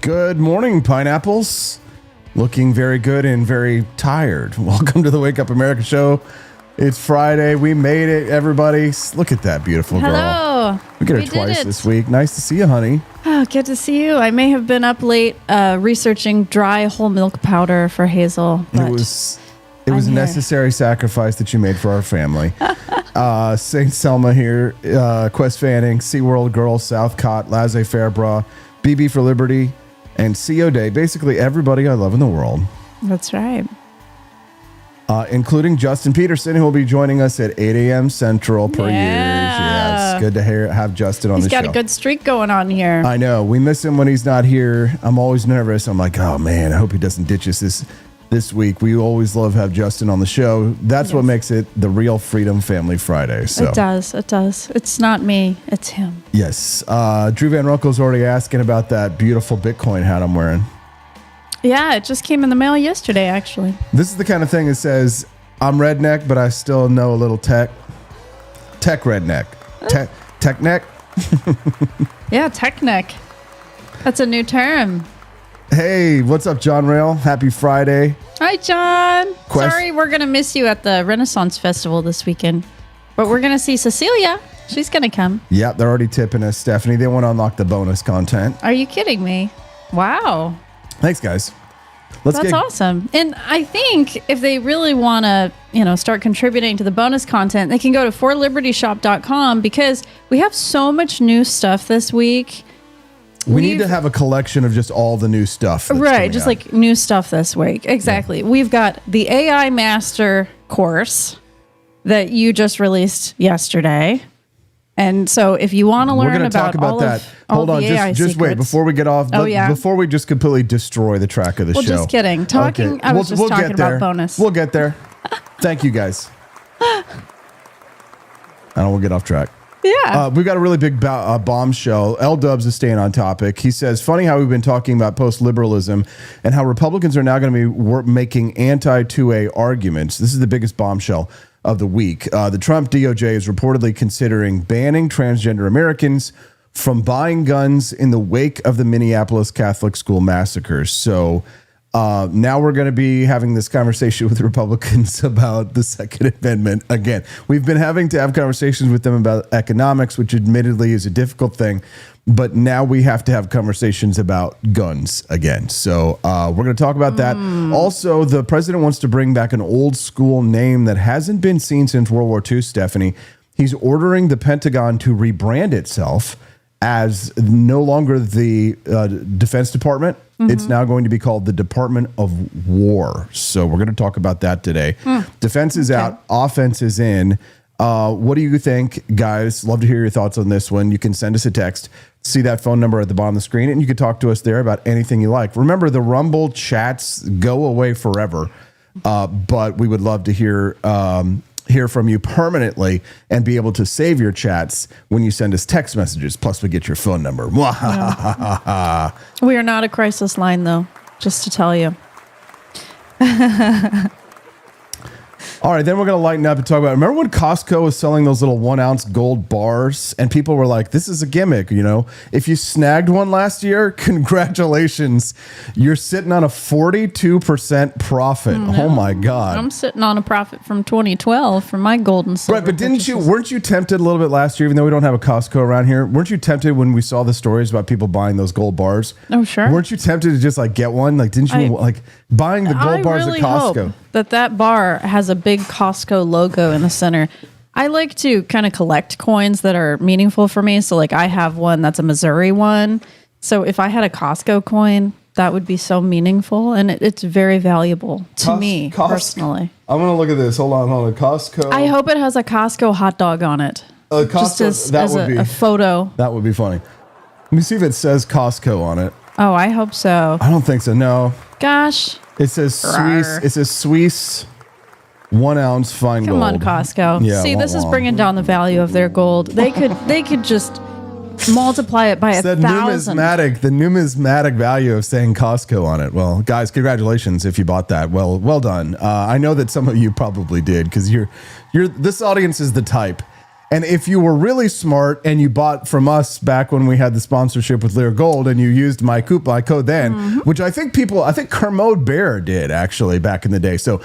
Good morning, pineapples. Looking very good and very tired. Welcome to the Wake Up America show. It's Friday. We made it, everybody. Look at that beautiful girl. Hello. We get her twice this week. Nice to see you, honey. Oh, good to see you. I may have been up late researching dry whole milk powder for Hazel. It was a necessary sacrifice that you made for our family. St. Selma here, Quest Fanning, SeaWorld Girls, Southcott, Laissez-Faire Bra, BB for Liberty, and CO Day. Basically everybody I love in the world. That's right. Including Justin Peterson, who will be joining us at 8 a.m. Central per year. Yes, good to have Justin on the show. He's got a good streak going on here. I know. We miss him when he's not here. I'm always nervous. I'm like, oh, man, I hope he doesn't ditch us this week. We always love to have Justin on the show. That's what makes it the real Freedom Family Friday. So. It does. It's not me. It's him. Yes. Drew Van Ruckel's already asking about that beautiful Bitcoin hat I'm wearing. Yeah, it just came in the mail yesterday, actually. This is the kind of thing that says, I'm redneck, but I still know a little tech. Tech redneck. Tech neck? Yeah, tech neck. That's a new term. Hey, what's up, John Rail? Happy Friday. Hi, John. Sorry, we're going to miss you at the Renaissance Festival this weekend. But we're going to see Cecilia. She's going to come. Yeah, they're already tipping us, Stephanie. They want to unlock the bonus content. Are you kidding me? Wow. Thanks, guys. That's awesome. And I think if they really want to, start contributing to the bonus content, they can go to forlibertyshop.com because we have so much new stuff this week. We need to have a collection of just all the new stuff. Right, just like new stuff this week. Exactly. Yeah. We've got the AI Master course that you just released yesterday. And so if you want to learn about all that, hold on, just wait before we get off. Before we just completely destroy the track of the show. Well, just kidding. I was just talking about bonus. We'll get there. Thank you, guys. We'll get off track. Yeah. We've got a really big bombshell. L-Dubs is staying on topic. He says, funny how we've been talking about post-liberalism and how Republicans are now going to be making anti-2A arguments. This is the biggest bombshell of the week. The Trump DOJ is reportedly considering banning transgender Americans from buying guns in the wake of the Minneapolis Catholic school massacres. So now we're going to be having this conversation with Republicans about the Second Amendment again. We've been having to have conversations with them about economics, which admittedly is a difficult thing. But now we have to have conversations about guns again. So we're going to talk about that. Also, the president wants to bring back an old school name that hasn't been seen since World War II, Stephanie. He's ordering the Pentagon to rebrand itself as no longer the Defense Department. Mm-hmm. It's now going to be called the Department of War. So we're going to talk about that today. Defense is out. Offense is in. What do you think, guys? Love to hear your thoughts on this one. You can send us a text. See that phone number at the bottom of the screen, and you can talk to us there about anything you like. Remember, the Rumble chats go away forever, but we would love to hear from you permanently and be able to save your chats when you send us text messages. Plus, we get your phone number. Yeah. We are not a crisis line, though, just to tell you. All right, then we're going to lighten up and talk about, remember when Costco was selling those little 1 ounce gold bars and people were like, this is a gimmick, if you snagged one last year, congratulations. You're sitting on a 42% profit. Oh my God. I'm sitting on a profit from 2012 for my gold and silver. Right, but weren't you tempted a little bit last year, even though we don't have a Costco around here? Weren't you tempted when we saw the stories about people buying those gold bars? Oh, sure. Weren't you tempted to just get one? Didn't you buying the gold bars at Costco? Hope that bar has a big Costco logo in the center. I like to kind of collect coins that are meaningful for me. So I have one that's a Missouri one. So if I had a Costco coin, that would be so meaningful. And it's very valuable to me personally. I'm going to look at this. Hold on. Costco. I hope it has a Costco hot dog on it. Costco, just as a photo. That would be funny. Let me see if it says Costco on it. Oh, I hope so. I don't think so. No. Gosh. It says Swiss. It says Swiss 1 ounce fine gold. Come on, Costco. Yeah, see, this is bringing down the value of their gold. They could just multiply it by 1,000. The numismatic value of saying Costco on it. Well, guys, congratulations if you bought that. Well done. I know that some of you probably did because this audience is the type And if you were really smart and you bought from us back when we had the sponsorship with Lear Gold and you used my coupon code then, which I think Kermode Bear did actually back in the day. So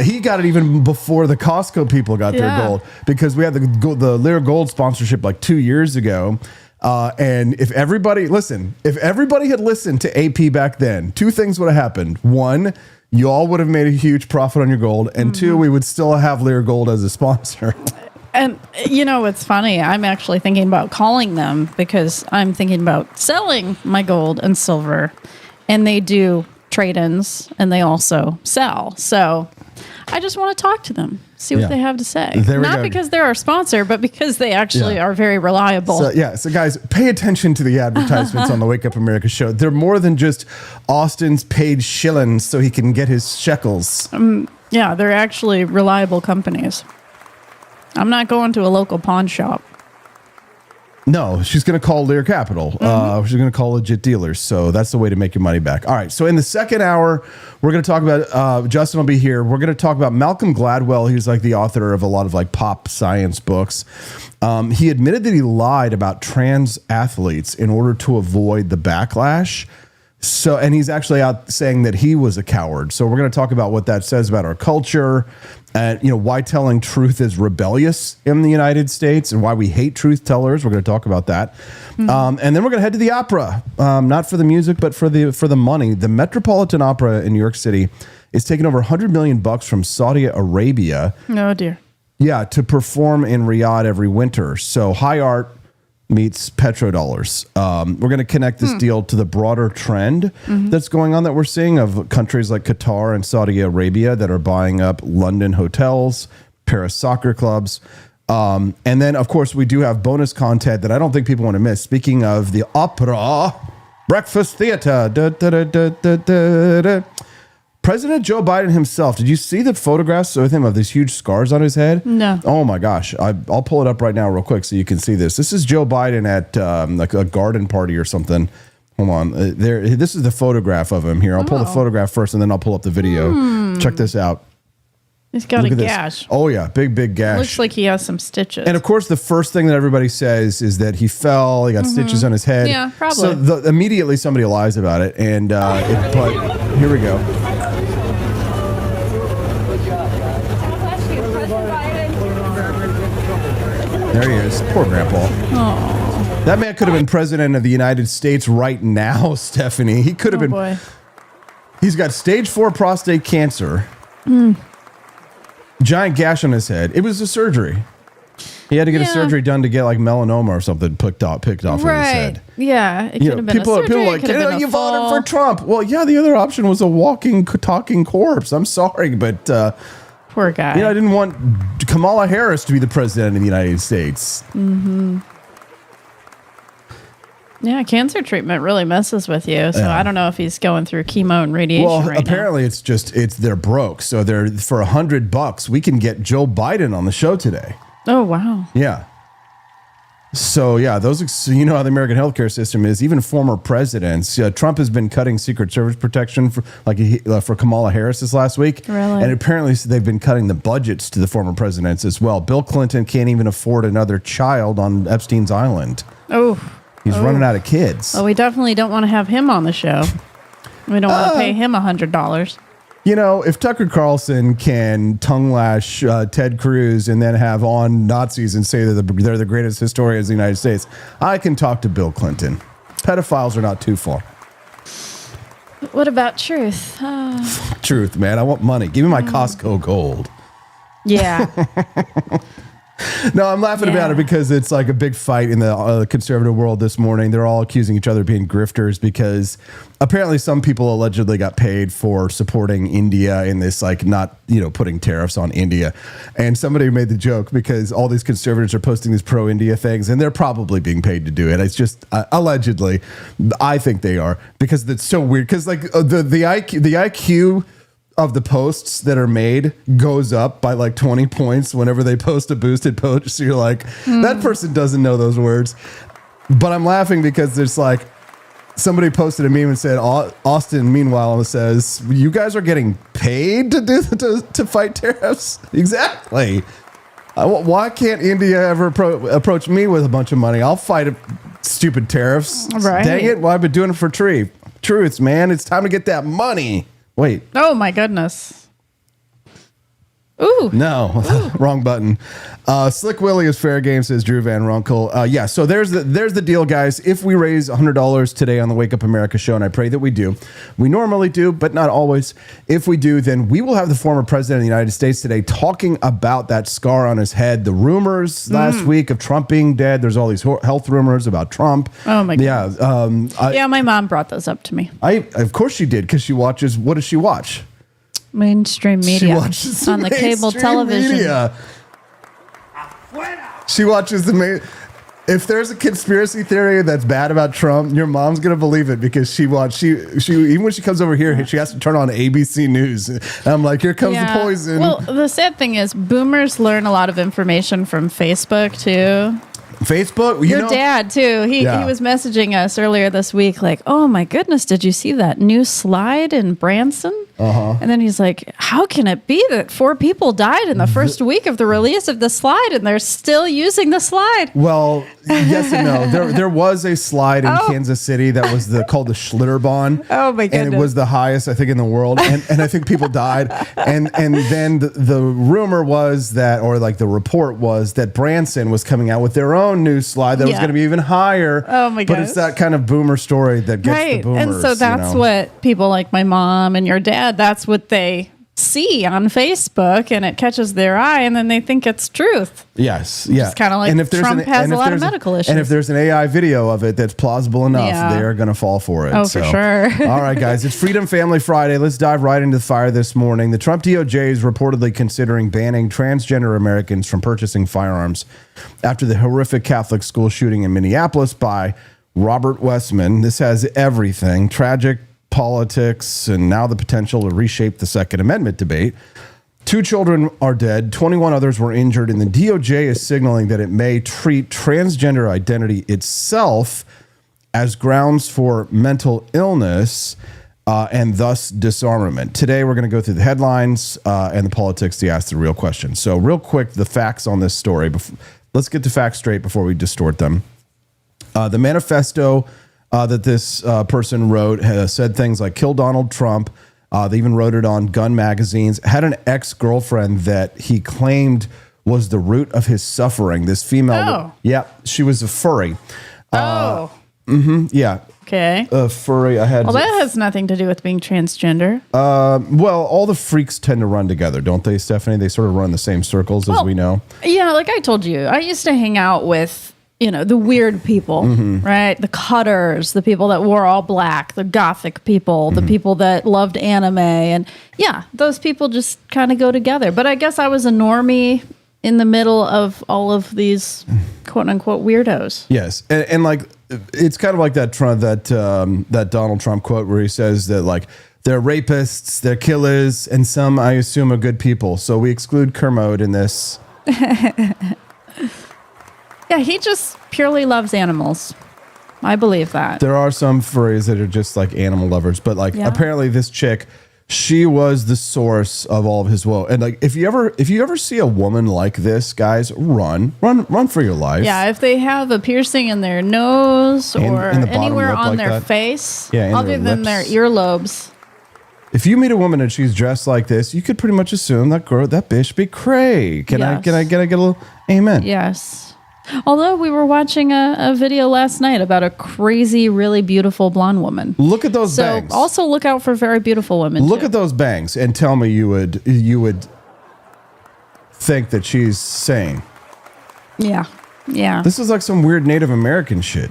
he got it even before the Costco people got their gold, because we had the Lear Gold sponsorship like 2 years ago. And if everybody had listened to AP back then, two things would have happened. One, you all would have made a huge profit on your gold. And two, we would still have Lear Gold as a sponsor. And you know, it's funny. I'm actually thinking about calling them because I'm thinking about selling my gold and silver, and they do trade-ins and they also sell. So I just want to talk to them, see what they have to say. Not because they're our sponsor, but because they actually are very reliable. So guys, pay attention to the advertisements on the Wake Up America show. They're more than just Austin's paid shillings so he can get his shekels. Yeah, they're actually reliable companies. I'm not going to a local pawn shop. No, she's going to call Lear Capital. She's going to call legit dealers. So that's the way to make your money back. All right. So in the second hour, we're going to talk about, Justin will be here. We're going to talk about Malcolm Gladwell. He's like the author of a lot of like pop science books. He admitted that he lied about trans athletes in order to avoid the backlash. So, and he's actually out saying that he was a coward. So we're going to talk about what that says about our culture and, you know, why telling truth is rebellious in the United States and why we hate truth tellers. We're going to talk about that. And then we're going to head to the opera, not for the music, but for the money. The Metropolitan Opera in New York City is taking over $100 million from Saudi Arabia. Oh, dear. Yeah, to perform in Riyadh every winter. So high art meets petrodollars. We're going to connect this deal to the broader trend that's going on that we're seeing of countries like Qatar and Saudi Arabia that are buying up London hotels, Paris soccer clubs. And then, of course, we do have bonus content that I don't think people want to miss. Speaking of the opera, breakfast theater. President Joe Biden himself, did you see the photographs with him of these huge scars on his head? No. Oh my gosh. I'll pull it up right now real quick so you can see this. This is Joe Biden at like a garden party or something. Hold on. This is the photograph of him here. I'll pull the photograph first and then I'll pull up the video. Check this out. He's got a gash. Oh yeah, big gash. Looks like he has some stitches. And of course, the first thing that everybody says is that he fell. He got stitches on his head. Yeah, probably. So immediately somebody lies about it. And but here we go. There he is. Poor grandpa. Aww. That man could have been president of the United States right now, Stephanie. He could have been. Boy. He's got stage 4 prostate cancer. Giant gash on his head. It was a surgery. He had to get a surgery done to get like melanoma or something picked off of his head. Yeah. It could have been people, a surgery. People are like, you voted for Trump. Well, yeah, the other option was a walking, talking corpse. I'm sorry, but poor guy. I didn't want Kamala Harris to be the president of the United States. Yeah, cancer treatment really messes with you. So I don't know if he's going through chemo and radiation right now. Apparently it's they're broke. So they're for $100, we can get Joe Biden on the show today. Oh, wow. Yeah. So yeah, those how the American healthcare system is. Even former presidents, Trump has been cutting Secret Service protection for Kamala Harris this last week, really? And apparently they've been cutting the budgets to the former presidents as well. Bill Clinton can't even afford another child on Epstein's Island. Oh, he's running out of kids. Oh, we definitely don't want to have him on the show. We don't want to pay him $100. If Tucker Carlson can tongue lash Ted Cruz and then have on Nazis and say that they're the greatest historians of the United States, I can talk to Bill Clinton. Pedophiles are not too far. What about truth? Truth, man. I want money. Give me my Costco gold. Yeah. No, I'm laughing about it because it's like a big fight in the conservative world this morning. They're all accusing each other of being grifters because apparently some people allegedly got paid for supporting India in this, like, not, putting tariffs on India. And somebody made the joke because all these conservatives are posting these pro-India things and they're probably being paid to do it. It's just allegedly. I think they are because it's so weird because like the IQ of the posts that are made goes up by like 20 points whenever they post a boosted post. So you're like, that person doesn't know those words. But I'm laughing because it's like somebody posted a meme and said, Austin, meanwhile, says, you guys are getting paid to fight tariffs? Exactly. Why can't India ever approach me with a bunch of money? I'll fight stupid tariffs. Right. Dang it. Well, I've been doing it for truths, man. It's time to get that money. Wait. Oh, my goodness. Ooh. No, wrong button. Slick Willie is fair game, says Drew Van Runkle. Yeah, so there's the deal, guys. If we raise $100 today on the Wake Up America show, and I pray that we do, we normally do, but not always. If we do, then we will have the former president of the United States today talking about that scar on his head. The rumors last week of Trump being dead. There's all these health rumors about Trump. Oh my God. Yeah, my mom brought those up to me. Of course she did, because she watches. What does she watch? Mainstream media. She watches on the cable television. Media. She watches the main. If there's a conspiracy theory that's bad about Trump, your mom's gonna believe it because she even when she comes over here, she has to turn on ABC News. And I'm like, here comes the poison. Well, the sad thing is, boomers learn a lot of information from Facebook too. Facebook? Your dad, too. He was messaging us earlier this week like, oh, my goodness, did you see that new slide in Branson? And then he's like, how can it be that 4 people died in the first week of the release of the slide and they're still using the slide? Well, yes and no. There was a slide in Kansas City that was called the Schlitterbahn. Oh, my goodness. And it was the highest, I think, in the world. And I think people died. And then the rumor was that, or like the report was that Branson was coming out with their own new slide that was going to be even higher. Oh, my gosh. But it's that kind of boomer story that gets the boomers. And so that's what people like my mom and your dad, that's what they see on Facebook, and it catches their eye, and then they think it's truth. Yes, yeah. It's kind of like Trump has a lot of medical issues. And if there's an AI video of it that's plausible enough, they are going to fall for it. Oh, for sure. All right, guys, it's Freedom Family Friday. Let's dive right into the fire this morning. The Trump DOJ is reportedly considering banning transgender Americans from purchasing firearms after the horrific Catholic school shooting in Minneapolis by Robert Westman. This has everything: tragic, politics, and now the potential to reshape the Second Amendment debate. 2 children are dead, 21 others were injured, and the DOJ is signaling that it may treat transgender identity itself as grounds for mental illness and thus disarmament. Today, we're going to go through the headlines and the politics to ask the real question. So real quick, the facts on this story. Let's get the facts straight before we distort them. The manifesto that this person wrote said things like kill Donald Trump. They even wrote it on gun magazines. Had an ex-girlfriend that he claimed was the root of his suffering. This female. She was a furry. Yeah. Okay. A furry. Well, that has nothing to do with being transgender. Well, all the freaks tend to run together, don't they, Stephanie? They sort of run the same circles, as we know. Yeah, like I told you, I used to hang out with the weird people, right? The cutters, the people that wore all black, the gothic people, the people that loved anime. And those people just kind of go together. But I guess I was a normie in the middle of all of these quote unquote weirdos. Yes. And like, it's kind of like that Donald Trump quote where he says that like, they're rapists, they're killers, and some, I assume, are good people. So we exclude Kermode in this. Yeah, he just purely loves animals. I believe that. There are some furries that are just like animal lovers, but like apparently this chick, she was the source of all of his woe. And like if you ever see a woman like this, guys, run for your life. Yeah, if they have a piercing in their nose or in the anywhere on like their that. face, their other than their earlobes. If you meet a woman and she's dressed like this, you could pretty much assume that bitch be cray. Can I get a little amen? Yes. Although we were watching a video last night about a crazy, really beautiful blonde woman. Look at those bangs. So also look out for very beautiful women. Look at those bangs and tell me you would think that she's sane. Yeah. Yeah. This is like some weird Native American shit.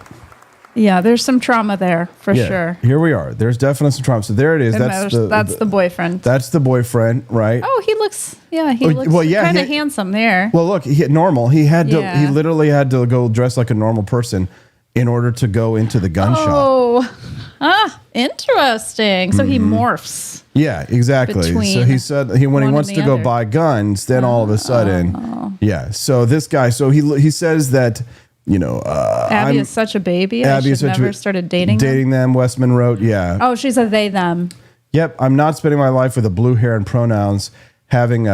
Yeah, there's some trauma there for sure. Here we are. There's definitely some trauma. So there it is. And that's the boyfriend. That's the boyfriend, right? Oh, he looks kind of handsome there. Well, look, normal. He literally had to go dress like a normal person in order to go into the gun shop. Oh, interesting. So he morphs. Yeah, exactly. So he said when he wants to go buy guns, then all of a sudden, So this guy, he says that. Abby is such a baby. Abby I should never started dating them. Westman wrote, Oh, she's a they them. Yep. I'm not spending my life with a blue hair and pronouns. having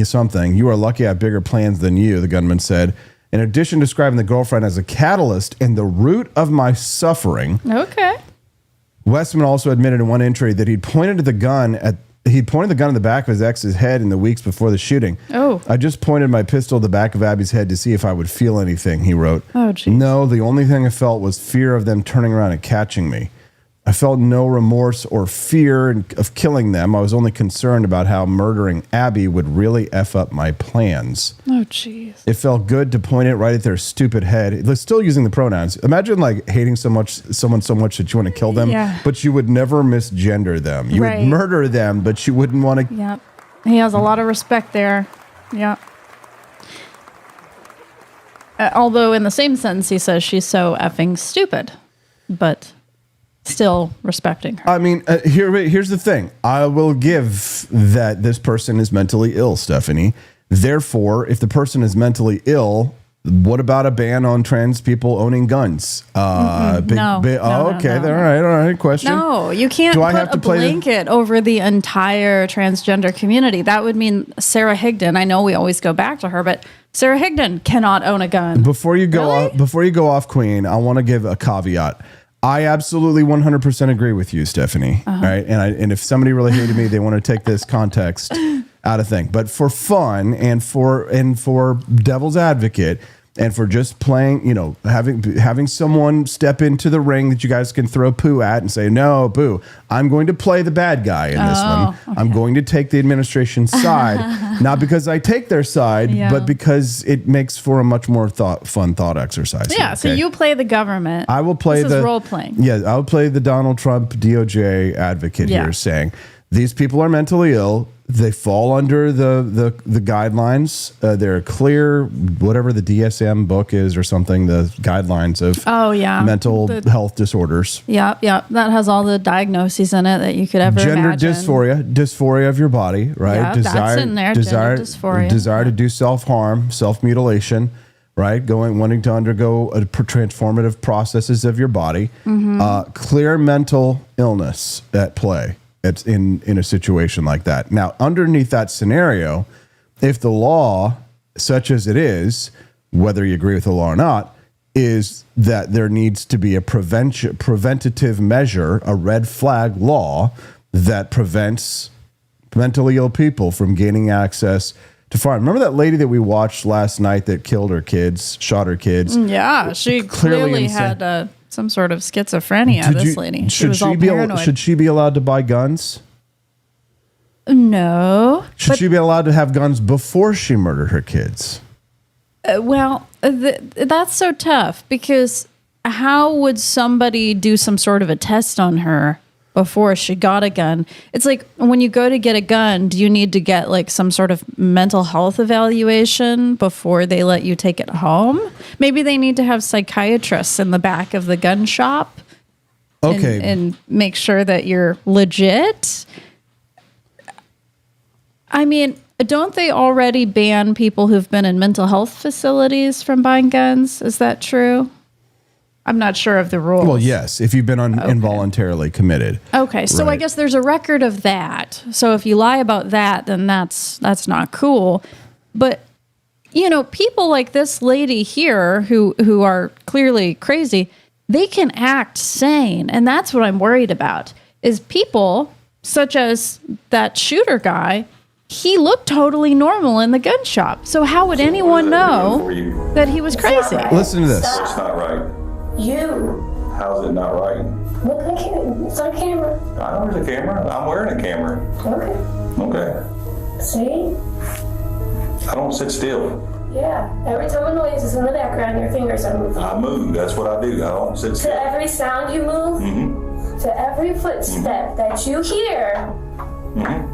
something. You are lucky I have bigger plans than you, the gunman said. In addition, describing the girlfriend as a catalyst and the root of my suffering. Okay. Westman also admitted in one entry that he'd pointed the gun in the back of his ex's head in the weeks before the shooting. Oh. I just pointed my pistol at the back of Abby's head to see if I would feel anything, he wrote. Oh, geez. No, the only thing I felt was fear of them turning around and catching me. I felt no remorse or fear of killing them. I was only concerned about how murdering Abby would really F up my plans. Oh, jeez. It felt good to point it right at their stupid head. They're still using the pronouns. Imagine like hating someone so much that you want to kill them, but you would never misgender them. You would murder them, but you wouldn't want to. Yep. He has a lot of respect there. Yep. Although in the same sentence, he says she's so effing stupid, but still respecting her. I mean, here's the thing. I will give that this person is mentally ill, Stephanie. Therefore, if the person is mentally ill, what about a ban on trans people owning guns? No. All right. Question. No, you can't put a blanket over the entire transgender community. That would mean Sarah Higdon. I know we always go back to her, but Sarah Higdon cannot own a gun. Before you go off, Queen, I want to give a caveat. I absolutely 100% agree with you, Stephanie. Right, and if somebody really hated me, they want to take this context out of thing. But for fun and for devil's advocate and for just playing, having someone step into the ring that you guys can throw poo at and say, no, boo, I'm going to play the bad guy in this one. Okay. I'm going to take the administration's side, not because I take their side, but because it makes for a much more fun thought exercise. Yeah, okay? So you play the government. I will play this is role playing. Yeah, I'll play the Donald Trump DOJ advocate here, saying these people are mentally ill. They fall under the guidelines. They're clear, whatever the DSM book is or something, the guidelines of mental health disorders. Yeah. That has all the diagnoses in it that you could ever imagine. Dysphoria of your body, right? Yeah, that's in there. Gender dysphoria. Desire to do self-harm, self-mutilation, right? Wanting to undergo transformative processes of your body. Clear mental illness at play. It's in a situation like that. Now, underneath that scenario, if the law, such as it is, whether you agree with the law or not, is that there needs to be a preventative measure, a red flag law that prevents mentally ill people from gaining access to firearms. Remember that lady that we watched last night that killed her kids, shot her kids? Yeah, she clearly had some sort of schizophrenia, this lady. She was all paranoid. Should she be allowed to buy guns? No. Should she be allowed to have guns before she murdered her kids? That's so tough because how would somebody do some sort of a test on her before she got a gun? It's like when you go to get a gun, do you need to get like some sort of mental health evaluation before they let you take it home? Maybe they need to have psychiatrists in the back of the gun shop. Okay. And make sure that you're legit. I mean, don't they already ban people who've been in mental health facilities from buying guns? Is that true? I'm not sure of the rules. Well, yes, if you've been involuntarily committed. Okay, so I guess there's a record of that. So if you lie about that, then that's not cool. But people like this lady here who are clearly crazy, they can act sane, and that's what I'm worried about. Is people such as that shooter guy? He looked totally normal in the gun shop. So how would anyone know that he was crazy? Listen to this. It's not right. How's it not right? Look at it. It's on camera. I know there's a camera. I'm wearing a camera. Okay. See? I don't sit still. Yeah. Every time a noise is in the background, your fingers are moving. I move. That's what I do. I don't sit still. To every sound you move, to every footstep that you hear,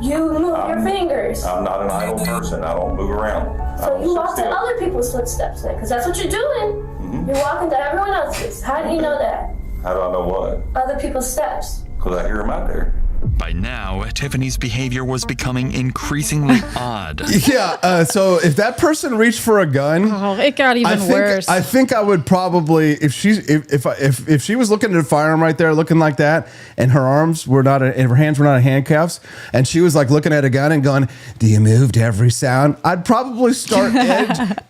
you move your fingers. I'm not an idle person. I don't move around. So you walk to other people's footsteps then, because that's what you're doing. You're walking to everyone else's. How do you know that? How do I know what? Other people's steps. Because I hear them out there. By now, Tiffany's behavior was becoming increasingly odd. Yeah. So if that person reached for a gun, Oh, it got even worse. I think I would probably, if she was looking at a firearm right there, looking like that, and her arms were not, and her hands were not in handcuffs, and she was like looking at a gun and going, "Do you move to every sound?" I'd probably start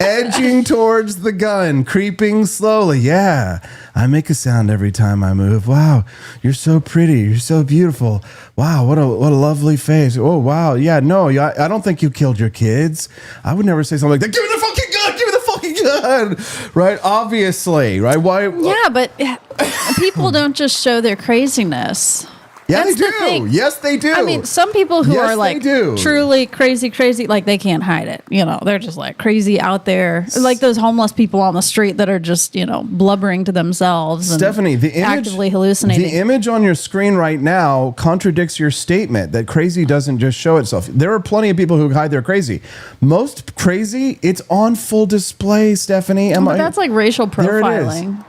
edging towards the gun, creeping slowly. Yeah, I make a sound every time I move. Wow, you're so pretty. You're so beautiful. Wow, what a lovely face. Oh, wow. Yeah, no, I don't think you killed your kids. I would never say something like that. Give me the fucking gun. Give me the fucking gun. Right? Obviously. Right? Why? Yeah, but people don't just show their craziness. Yeah, That's they the do. thing. Yes, they do. I mean, some people who Yes, are like they do. truly crazy, like they can't hide it. You know, they're just like crazy out there. Like those homeless people on the street that are just, blubbering to themselves. Stephanie, and the image, actively hallucinating. The image on your screen right now contradicts your statement that crazy doesn't just show itself. There are plenty of people who hide their crazy. Most crazy, it's on full display, Stephanie. But that's like racial There it is. profiling.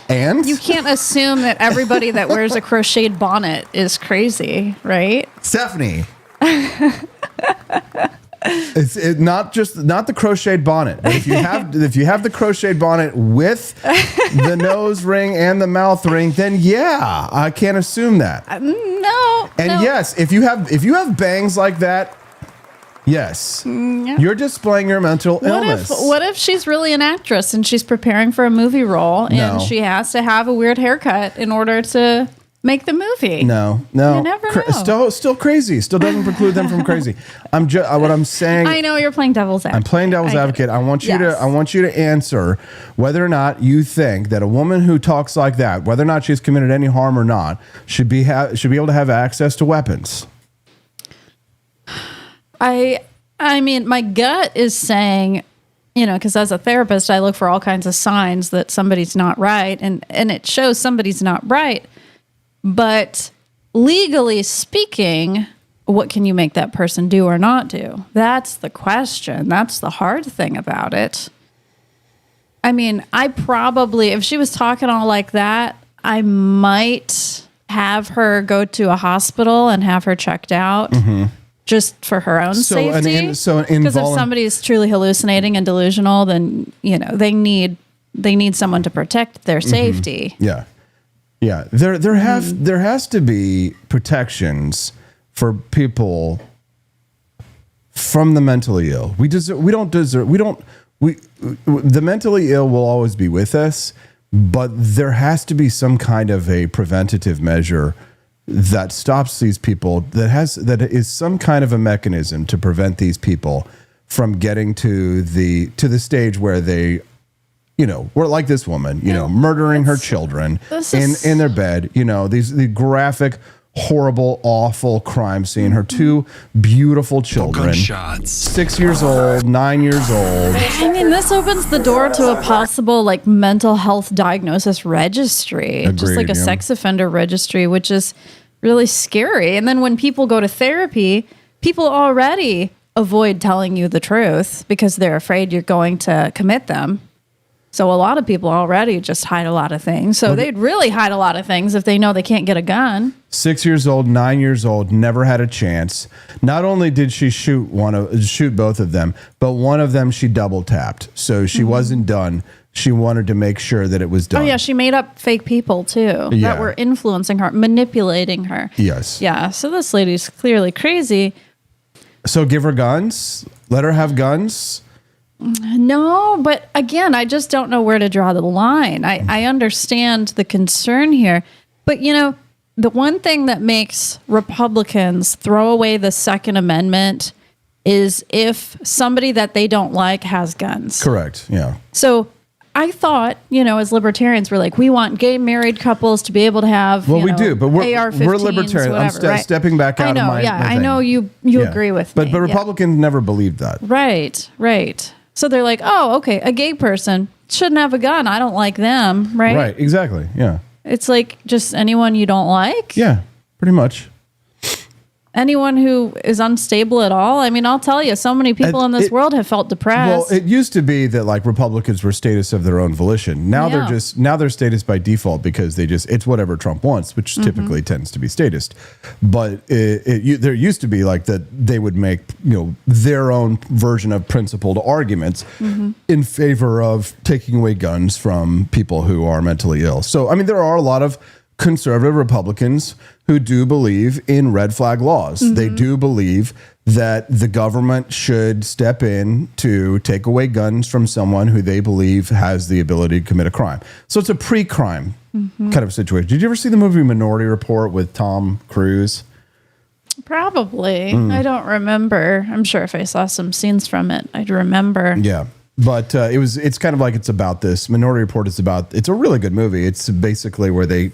And You can't assume that everybody that wears a crocheted bonnet is crazy, right? Stephanie. It's not the crocheted bonnet. But if you have the crocheted bonnet with the nose ring and the mouth ring, then yeah, I can't assume that. No. And no. yes, if you have bangs like that, yes, you're displaying your mental illness. What if she's really an actress and she's preparing for a movie role and she has to have a weird haircut in order to make the movie? No. You never know. Still crazy. Still doesn't preclude them from crazy. What I'm saying. I know you're playing devil's advocate. I'm playing devil's advocate. I want you to answer whether or not you think that a woman who talks like that, whether or not she's committed any harm or not, should be able to have access to weapons. I mean, my gut is saying, because as a therapist, I look for all kinds of signs that somebody's not right, and it shows somebody's not right. But legally speaking, what can you make that person do or not do? That's the question. That's the hard thing about it. I mean, I probably, if she was talking all like that, I might have her go to a hospital and have her checked out. Mm-hmm. Just for her own safety. Because if somebody's truly hallucinating and delusional, then they need someone to protect their safety. Yeah, yeah. There has to be protections for people from the mentally ill. The mentally ill will always be with us, but there has to be some kind of a preventative measure that stops these people, that is some kind of a mechanism to prevent these people from getting to the stage where they, were like this woman, murdering her children in their bed, the graphic, horrible, awful crime scene. Her two beautiful children, 6 years old, 9 years old. I mean, this opens the door to a possible mental health diagnosis registry, just like a sex offender registry, which is really scary. And then when people go to therapy, people already avoid telling you the truth because they're afraid you're going to commit them. So a lot of people already just hide a lot of things. So they'd really hide a lot of things if they know they can't get a gun. 6 years old, 9 years old, never had a chance. Not only did she shoot both of them, but one of them she double tapped. So she wasn't done. She wanted to make sure that it was done. Oh yeah, she made up fake people too that were influencing her, manipulating her. Yes. Yeah. So this lady's clearly crazy. So give her guns. Let her have guns. No, but again, I just don't know where to draw the line. I understand the concern here, but the one thing that makes Republicans throw away the Second Amendment is if somebody that they don't like has guns. Correct. Yeah. So I thought, as libertarians, we're like, we want gay married couples to be able to have, we do, but we're libertarian. Whatever, I'm stepping back out of my thing. I know you agree with me. But Republicans never believed that. Right. So they're like, oh, okay, a gay person shouldn't have a gun. I don't like them, right? Right, exactly, yeah. It's like just anyone you don't like? Yeah, pretty much. anyone who is unstable at all. I mean, I'll tell you, so many people in this world have felt depressed. Well, it used to be that like Republicans were status of their own volition. Now they're status by default because it's whatever Trump wants, which typically tends to be statist. But there used to be like that they would make their own version of principled arguments in favor of taking away guns from people who are mentally ill. So I mean, there are a lot of conservative Republicans who do believe in red flag laws. They do believe that the government should step in to take away guns from someone who they believe has the ability to commit a crime. So it's a pre-crime kind of situation. Did you ever see the movie Minority Report with Tom Cruise? Probably. I don't remember. I'm sure if I saw some scenes from it, I'd remember. Yeah. But it's kind of like it's about this. Minority Report is about, it's a really good movie. It's basically where they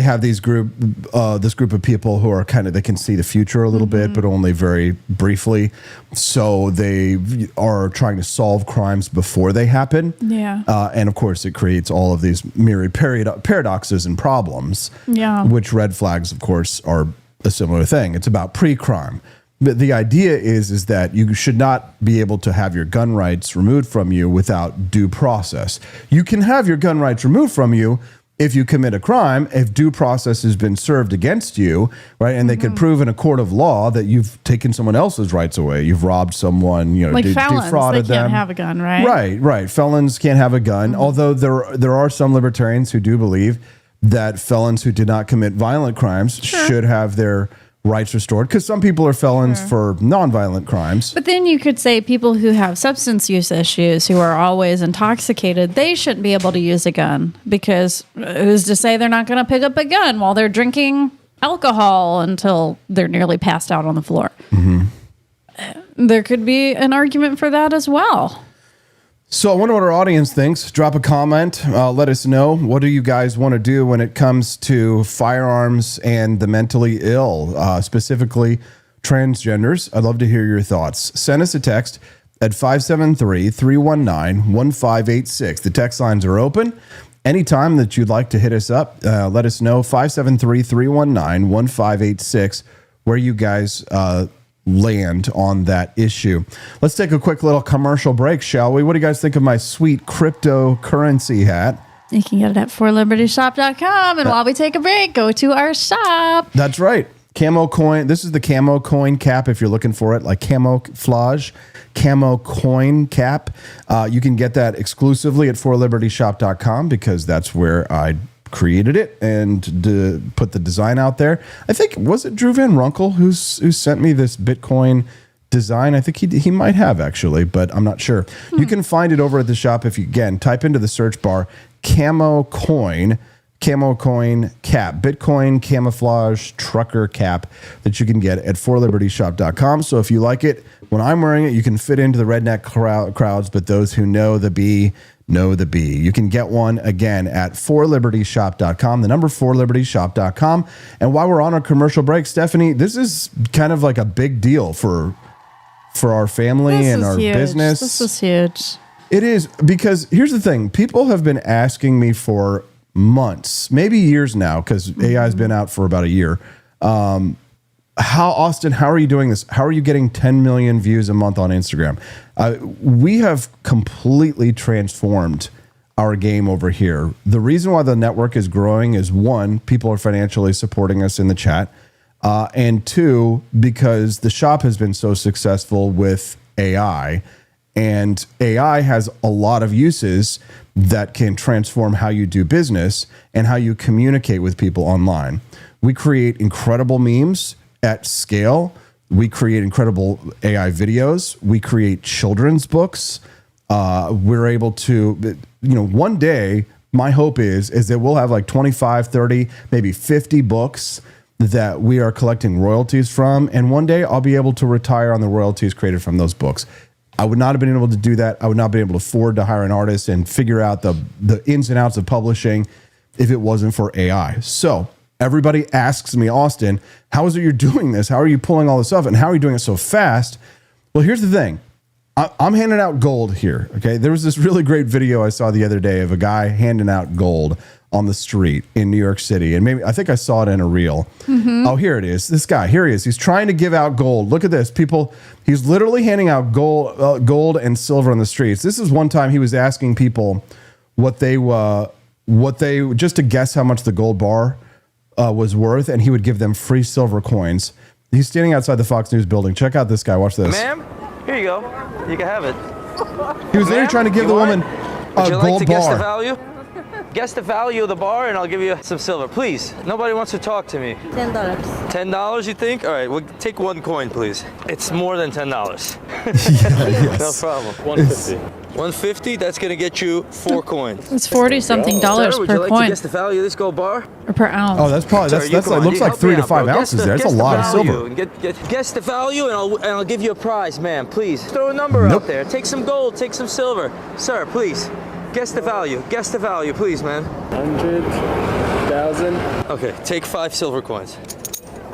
have this group of people who are they can see the future a little bit, but only very briefly. So they are trying to solve crimes before they happen. Yeah. And of course, it creates all of these myriad paradoxes and problems. Yeah. Which red flags, of course, are a similar thing. It's about pre-crime. But the idea is that you should not be able to have your gun rights removed from you without due process. You can have your gun rights removed from you if you commit a crime, if due process has been served against you, right, and they could prove in a court of law that you've taken someone else's rights away, you've robbed someone, like felons, defrauded them. They can't have a gun, right? Right. Felons can't have a gun, although there are some libertarians who do believe that felons who did not commit violent crimes should have their rights restored, because some people are felons for nonviolent crimes. But then you could say people who have substance use issues, who are always intoxicated, they shouldn't be able to use a gun, because who's to say they're not going to pick up a gun while they're drinking alcohol until they're nearly passed out on the floor. There could be an argument for that as well. So I wonder what our audience thinks. Drop a comment. Let us know. What do you guys want to do when it comes to firearms and the mentally ill, specifically transgenders? I'd love to hear your thoughts. Send us a text at 573-319-1586. The text lines are open. Anytime that you'd like to hit us up, let us know. 573-319-1586, where you guys land on that issue. Let's take a quick little commercial break, shall we? What do you guys think of my sweet cryptocurrency hat? You can get it at forlibertyshop.com. And while we take a break, go to our shop. That's right. Camo coin. This is the camo coin cap if you're looking for it, like camouflage, camo coin cap. You can get that exclusively at forlibertyshop.com because that's where I created it and put the design out there. I think, was it Drew Van Runkle who sent me this Bitcoin design? I think he might have actually, but I'm not sure. You can find it over at the shop if you, again, type into the search bar camo coin cap, Bitcoin camouflage trucker cap that you can get at forlibertyshop.com. So if you like it, when I'm wearing it, you can fit into the redneck crowds, but those who know the B know the B. You can get one again at forlibertyshop.com, the number forlibertyshop.com. And while we're on our commercial break, Stephanie, this is kind of like a big deal for our family and our business. This is huge. It is, because here's the thing. People have been asking me for months, maybe years now, because AI has been out for about a year. Austin, how are you doing this? How are you getting 10 million views a month on Instagram? We have completely transformed our game over here. The reason why the network is growing is, one, people are financially supporting us in the chat. And two, because the shop has been so successful with AI, and AI has a lot of uses that can transform how you do business and how you communicate with people online. We create incredible memes at scale. We create incredible AI videos. We create children's books. We're able to, one day, my hope is that we'll have like 25, 30, maybe 50 books that we are collecting royalties from. And one day I'll be able to retire on the royalties created from those books. I would not have been able to do that. I would not be able to afford to hire an artist and figure out the ins and outs of publishing if it wasn't for AI. So everybody asks me, Austin, how is it you're doing this? How are you pulling all this off? And how are you doing it so fast? Well, here's the thing. I'm handing out gold here. Okay. There was this really great video I saw the other day of a guy handing out gold on the street in New York City, and maybe I think I saw it in a reel. Oh, here it is. This guy, here he is. He's trying to give out gold. Look at this, people. He's literally handing out gold and silver on the streets. This is one time he was asking people what they just to guess how much the gold bar was worth, and he would give them free silver coins. He's standing outside the Fox News building. Check out this guy. Watch this. Ma'am, here you go. You can have it. He was literally trying to give the woman a gold like to guess the bar. value? Guess the value of the bar, and I'll give you some silver. Please. Nobody wants to talk to me. $10. $10, you think? All right, well, take one coin, please. It's more than $10. Yes. No problem. $150. That's gonna get you 4 coins. It's $40-something Sir, would you per like coin to guess the value of this gold bar? or per ounce. Oh, that's probably Sir, that's come like, on, looks like help 3 me to out, 5 bro. ounces there. That's a Guess the lot of value, silver. and guess the value, and I'll give you a prize, ma'am. Please throw a number Nope. out there. Take some gold. Take some silver, sir. Please. Guess the value. Guess the value, please, man. 100,000. Okay, take 5 silver coins.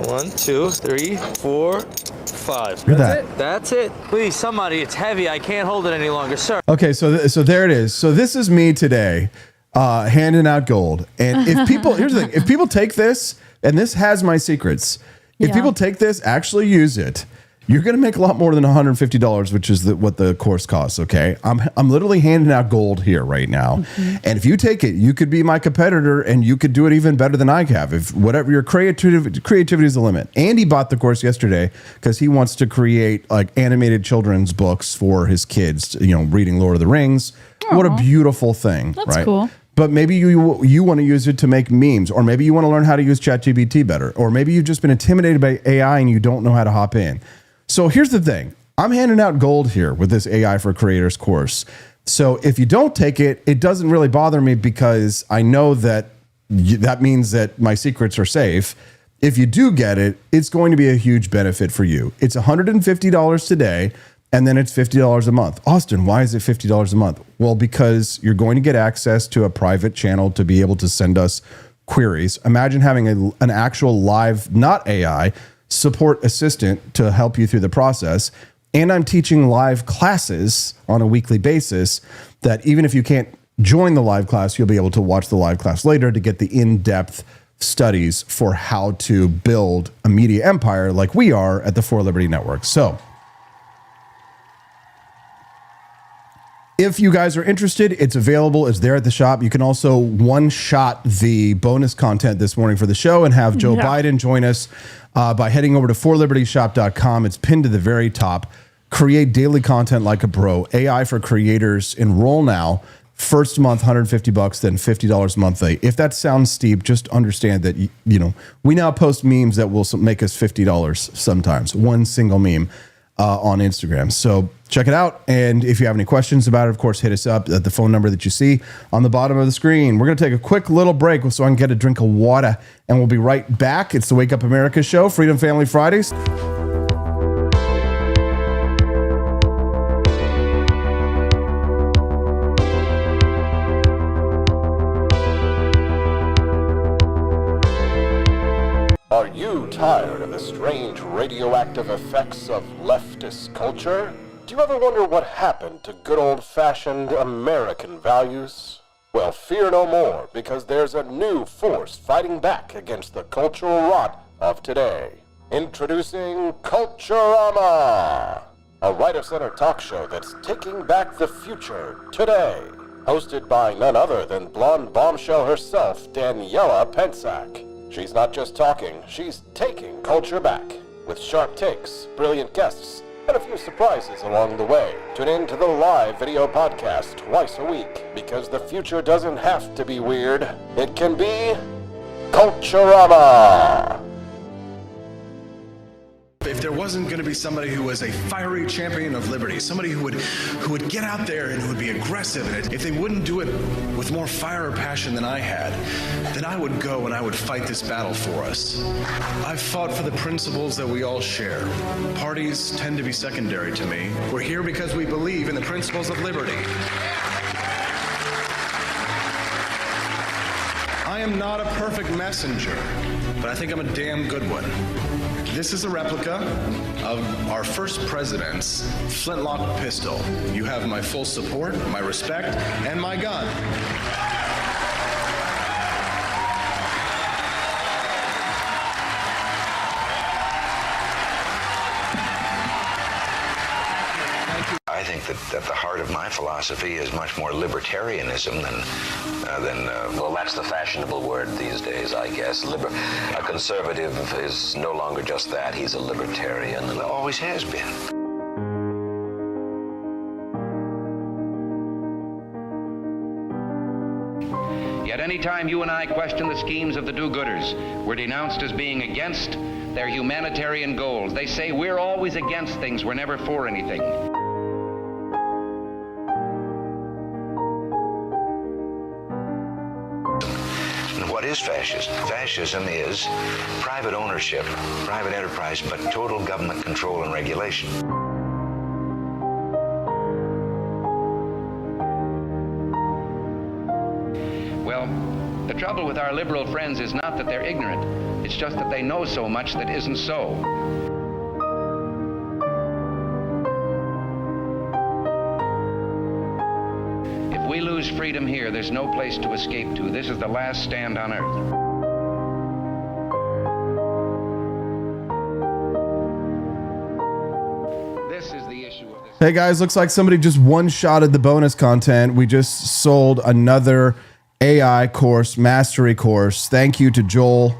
1, 2, 3, 4, 5. Look at that. That's it. Please, somebody. It's heavy. I can't hold it any longer, sir. Okay, so there it is. So this is me today, handing out gold. And if people, here's the thing: if people take this, and this has my secrets, if Yeah. people take this, actually use it, you're going to make a lot more than $150, which is what the course costs. Okay, I'm literally handing out gold here right now, and if you take it, you could be my competitor, and you could do it even better than I have. If whatever your creativity is the limit. Andy bought the course yesterday because he wants to create like animated children's books for his kids. You know, reading Lord of the Rings. What a beautiful thing, That's right? cool. But maybe you want to use it to make memes, or maybe you want to learn how to use ChatGPT better, or maybe you've just been intimidated by AI and you don't know how to hop in. So here's the thing. I'm handing out gold here with this AI for Creators course. So if you don't take it, it doesn't really bother me because I know that that means that my secrets are safe. If you do get it, it's going to be a huge benefit for you. It's $150 today, and then it's $50 a month. Austin, why is it $50 a month? Well, because you're going to get access to a private channel to be able to send us queries. Imagine having an actual live, not AI, support assistant to help you through the process. And I'm teaching live classes on a weekly basis that even if you can't join the live class, you'll be able to watch the live class later to get the in-depth studies for how to build a media empire like we are at the For Liberty Network. So if you guys are interested, it's available. It's there at the shop. You can also one-shot the bonus content this morning for the show and have Joe Biden join us by heading over to forlibertyshop.com. It's pinned to the very top. Create daily content like a pro. AI for Creators. Enroll now. First month, $150, then $50 monthly. If that sounds steep, just understand that, you know, we now post memes that will make us $50 sometimes. One single meme on Instagram. So check it out. And if you have any questions about it, of course, hit us up at the phone number that you see on the bottom of the screen. We're going to take a quick little break so I can get a drink of water, and we'll be right back. It's the Wake Up America show, Freedom Family Fridays. Are you tired of the strange radioactive effects of leftist culture? Do you ever wonder what happened to good old-fashioned American values? Well, fear no more, because there's a new force fighting back against the cultural rot of today. Introducing Culturama, a right-of-center talk show that's taking back the future today. Hosted by none other than blonde bombshell herself, Daniela Pensack. She's not just talking, she's taking culture back. With sharp takes, brilliant guests, and a few surprises along the way. Tune in to the live video podcast twice a week, because the future doesn't have to be weird. It can be Culturama. If there wasn't going to be somebody who was a fiery champion of liberty, somebody who would get out there and who would be aggressive, and if they wouldn't do it with more fire or passion than I had, then I would go and I would fight this battle for us. I've fought for the principles that we all share. Parties tend to be secondary to me. We're here because we believe in the principles of liberty. I am not a perfect messenger, but I think I'm a damn good one. This is a replica of our first president's flintlock pistol. You have my full support, my respect, and my gun. at the heart of my philosophy is much more libertarianism than well, that's the fashionable word these days, I guess. A conservative is no longer just that. He's a libertarian. It always has been. Yet any time you and I question the schemes of the do-gooders, we're denounced as being against their humanitarian goals. They say we're always against things, we're never for anything. What is fascism? Fascism is private ownership, private enterprise, but total government control and regulation. Well, the trouble with our liberal friends is not that they're ignorant. It's just that they know so much that isn't so. If we lose freedom here, there's no place to escape to. This is the last stand on earth. This is the issue of this. Hey guys, looks like somebody just one-shotted the bonus content. We just sold another AI course, mastery course. Thank you to Joel,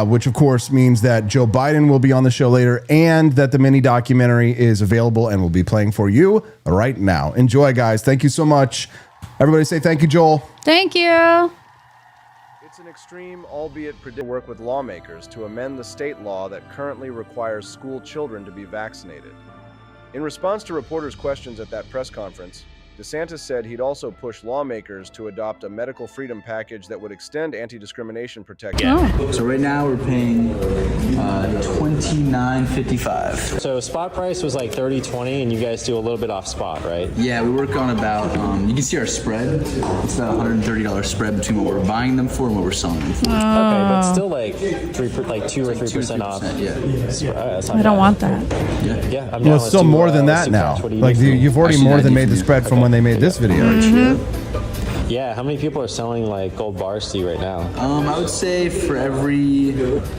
which of course means that Joe Biden will be on the show later and that the mini documentary is available and will be playing for you right now. Enjoy, guys. Thank you so much. Everybody say thank you, Joel. Thank you. It's an extreme, albeit predictable, work with lawmakers to amend the state law that currently requires school children to be vaccinated. In response to reporters' questions at that press conference, DeSantis said he'd also push lawmakers to adopt a medical freedom package that would extend anti-discrimination protection. So right now we're paying $29.55. So spot price was like $30.20, and you guys do a little bit off spot, right? Yeah, we work on about, you can see our spread. It's about $130 spread between what we're buying them for and what we're selling them for. Okay, but still like 2 or 3% off. Yeah. I don't want that. Yeah. I'm Well, it's still more than that now. Like you've already more than made the spread from when they made this video. Yeah, how many people are selling like gold bars to you right now? I would say for every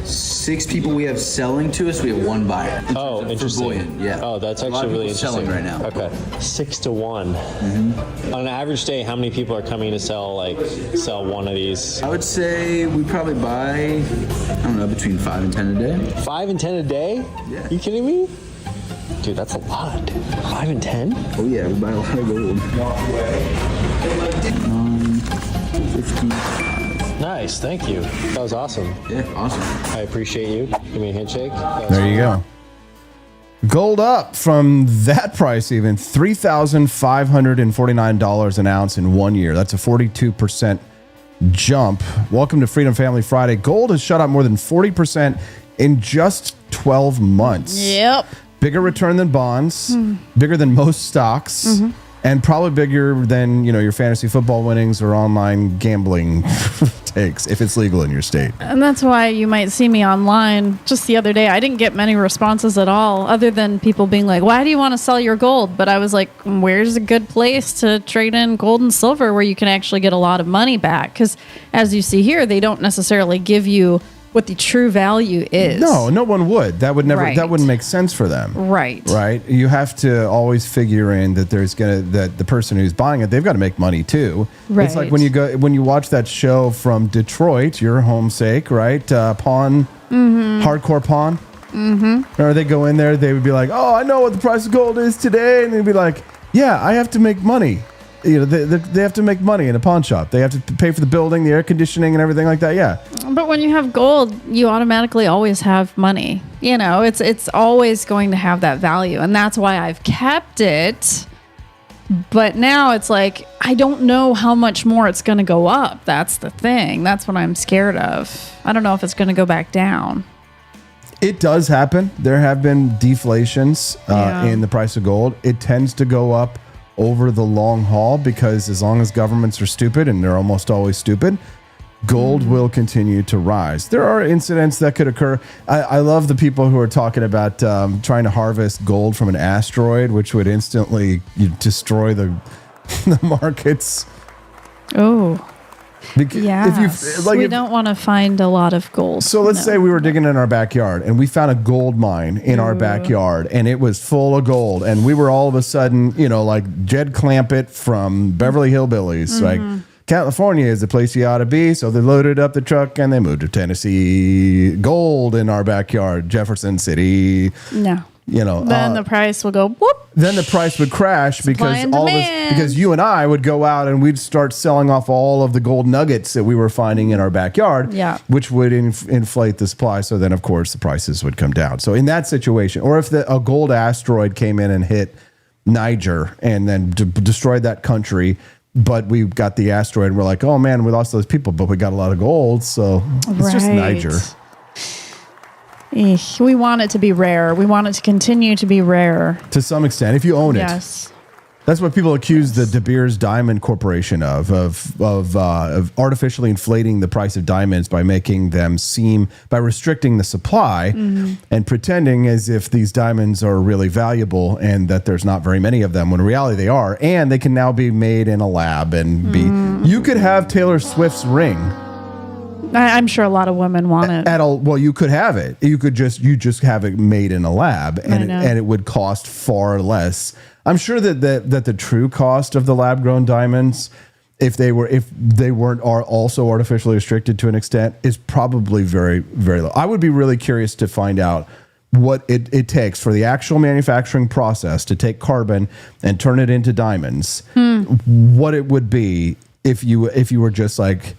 6 people we have selling to us, we have 1 buyer. Oh, interesting. Yeah. Oh, that's actually really interesting. Selling right now. Okay, 6 to 1. On an average day, how many people are coming to sell one of these? I would say we probably buy, I don't know, between 5 and 10 a day. 5 and 10 a day? Yeah. You kidding me? Dude, that's a lot. 5 and 10? Oh yeah, we buy a lot of gold. 15. Nice, thank you. That was awesome. Yeah, awesome. I appreciate you. Give me a handshake. There you go. Gold up from that price even, $3,549 an ounce in 1 year. That's a 42% jump. Welcome to Freedom Family Friday. Gold has shot up more than 40% in just 12 months. Yep. Bigger return than bonds, bigger than most stocks, and probably bigger than, your fantasy football winnings or online gambling takes if it's legal in your state. And that's why you might see me online. Just the other day, I didn't get many responses at all, other than people being like, why do you want to sell your gold? But I was like, where's a good place to trade in gold and silver where you can actually get a lot of money back? Because as you see here, they don't necessarily give you what the true value is. No one would. That would never. Right. That wouldn't make sense for them. Right. Right. You have to always figure in that that the person who's buying it, they've got to make money too. Right. It's like when you watch that show from Detroit, your homesake, right? Pawn, hardcore pawn. Or they go in there, they would be like, "Oh, I know what the price of gold is today," and they'd be like, "Yeah, I have to make money." They have to make money in a pawn shop. They have to pay for the building, the air conditioning, and everything like that. Yeah. But when you have gold, you automatically always have money. It's always going to have that value. And that's why I've kept it. But now it's like, I don't know how much more it's going to go up. That's the thing. That's what I'm scared of. I don't know if it's going to go back down. It does happen. There have been deflations in the price of gold. It tends to go up over the long haul because as long as governments are stupid, and they're almost always stupid, gold will continue to rise. There are incidents that could occur. I love the people who are talking about trying to harvest gold from an asteroid, which would instantly destroy the markets. Oh. Yes, we don't want to find a lot of gold. So let's say we were digging in our backyard and we found a gold mine in our backyard and it was full of gold. And we were all of a sudden, like Jed Clampett from Beverly Hillbillies. Like, California is the place you ought to be. So they loaded up the truck and they moved to Tennessee. Gold in our backyard, Jefferson City. No. Then the price will go whoop. Then the price would crash because you and I would go out and we'd start selling off all of the gold nuggets that we were finding in our backyard, which would inflate the supply. So then, of course, the prices would come down. So in that situation, or if a gold asteroid came in and hit Niger and then destroyed that country, but we got the asteroid and we're like, oh man, we lost those people, but we got a lot of gold. So it's just Niger. We want it to be rare. We want it to continue to be rare. To some extent, if you own it. Yes. That's what people accuse the De Beers Diamond Corporation of artificially inflating the price of diamonds by making them by restricting the supply and pretending as if these diamonds are really valuable and that there's not very many of them, when in reality they are. And they can now be made in a lab and you could have Taylor Swift's ring. I'm sure a lot of women want it. Well, you could have it. You just have it made in a lab, and it would cost far less. I'm sure that the true cost of the lab grown diamonds, if they weren't also artificially restricted to an extent, is probably very, very low. I would be really curious to find out what it takes for the actual manufacturing process to take carbon and turn it into diamonds. What it would be if you were just like,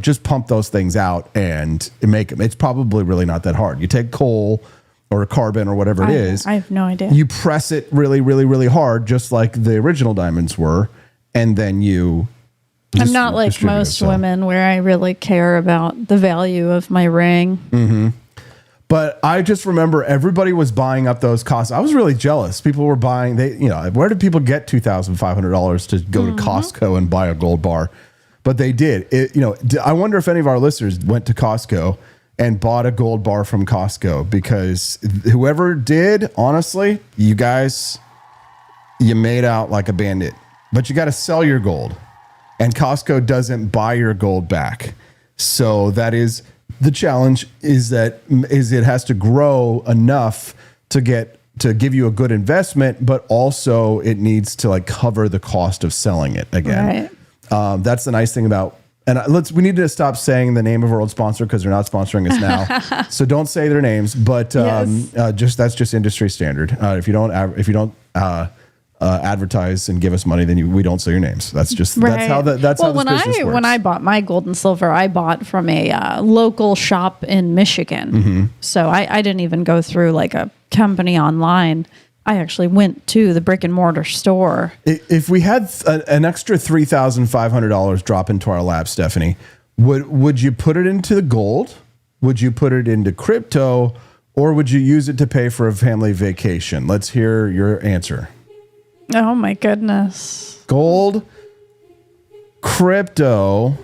just pump those things out and make them. It's probably really not that hard. You take coal or carbon or whatever it is. I have no idea. You press it really, really, really hard, just like the original diamonds were, and then you. I'm not like most women where I really care about the value of my ring. But I just remember everybody was buying up those costs. I was really jealous. People were buying. Where did people get $2,500 to go to Costco and buy a gold bar? But they did. I wonder if any of our listeners went to Costco and bought a gold bar from Costco, because whoever did, honestly, you guys, you made out like a bandit. But you got to sell your gold, and Costco doesn't buy your gold back. So that is the challenge. Is it has to grow enough to give you a good investment, but also it needs to cover the cost of selling it again. Right. That's the nice thing about, and we need to stop saying the name of our old sponsor because they're not sponsoring us now. So don't say their names, but that's just industry standard. If you don't advertise and give us money, then we don't say your names. That's just that's how this business works. When I bought my gold and silver, I bought from a local shop in Michigan. So I didn't even go through like a company online. I actually went to the brick and mortar store. If we had an extra $3,500 drop into our lap, Stephanie, would you put it into the gold? Would you put it into crypto, or would you use it to pay for a family vacation? Let's hear your answer. Oh my goodness. Gold, crypto,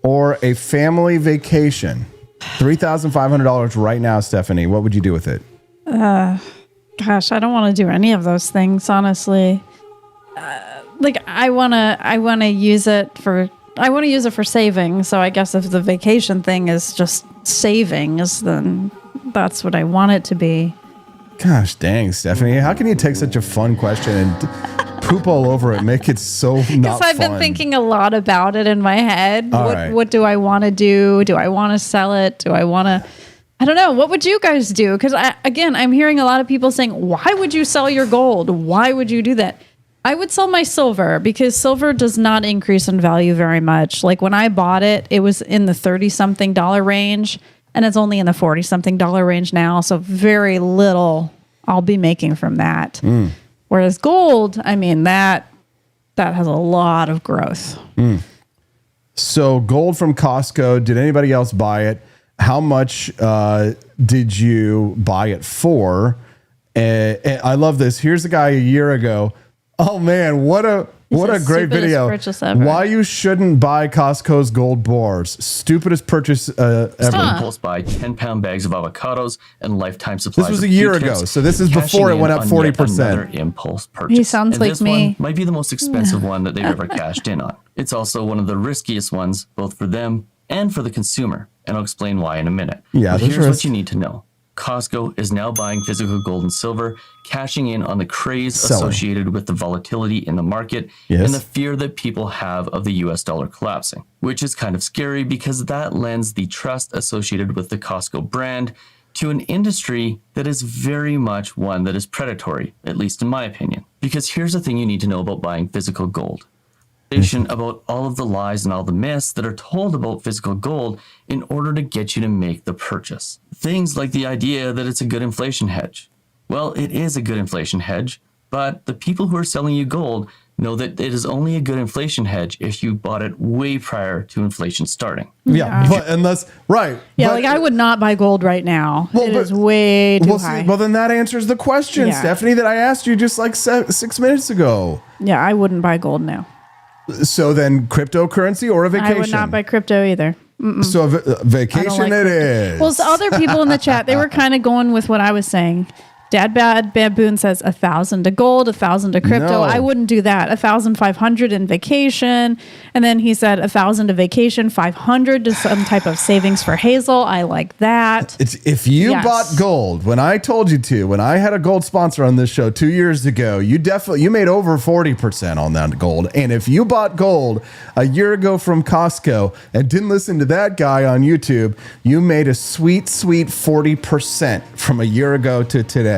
or a family vacation. $3,500 right now, Stephanie. What would you do with it? Gosh, I don't want to do any of those things, honestly. I want to use it for saving. So I guess if the vacation thing is just savings, then that's what I want it to be. Gosh dang, Stephanie, how can you take such a fun question and poop all over it, make it so not fun? Because I've been thinking a lot about it in my head. Right. What do I want to do? Do I want to sell it? Do I want to... I don't know. What would you guys do? Because I'm hearing a lot of people saying, why would you sell your gold? Why would you do that? I would sell my silver because silver does not increase in value very much. Like when I bought it, it was in the $30-something range, and it's only in the $40-something range now. So very little I'll be making from that. Whereas gold, that has a lot of growth. So gold from Costco, did anybody else buy it? How much did you buy it for? And I love this. Here's a guy a year ago. Oh man, what a great video. Why you shouldn't buy Costco's gold bars. Stupidest purchase ever. Impulse buy 10-pound bags of avocados and lifetime supplies. This was a year ago, so this is before it went up 40%. Another impulse purchase. He sounds like this me. One might be the most expensive one that they've ever cashed in on. It's also one of the riskiest ones, both for them and for the consumer, and I'll explain why in a minute. Yeah, but here's risks. what you need to know. Costco is now buying physical gold and silver, cashing in on the craze associated with the volatility in the market and the fear that people have of the US dollar collapsing, which is kind of scary because that lends the trust associated with the Costco brand to an industry that is very much one that is predatory, at least in my opinion. Because here's the thing you need to know about buying physical gold. About all of the lies and all the myths that are told about physical gold in order to get you to make the purchase. Things like the idea that it's a good inflation hedge. Well, it is a good inflation hedge, but the people who are selling you gold know that it is only a good inflation hedge if you bought it way prior to inflation starting. Yeah, but unless, right. Yeah, but, like I would not buy gold right now. It is way too high. Well, then that answers the question, Stephanie, that I asked you just like 6 minutes ago. Yeah, I wouldn't buy gold now. So then cryptocurrency or a vacation? I would not buy crypto either. So vacation it is. Well, so other people in the chat, they were kind of going with what I was saying. Dad Bad Baboon says 1,000 to gold, 1,000 to crypto. No. I wouldn't do that. 1,500 in vacation. And then he said 1,000 to vacation, 500 to some type of savings for Hazel. I like that. It's if you bought gold when I told you to, when I had a gold sponsor on this show 2 years ago, you made over 40% on that gold. And if you bought gold a year ago from Costco and didn't listen to that guy on YouTube, you made a sweet 40% from a year ago to today.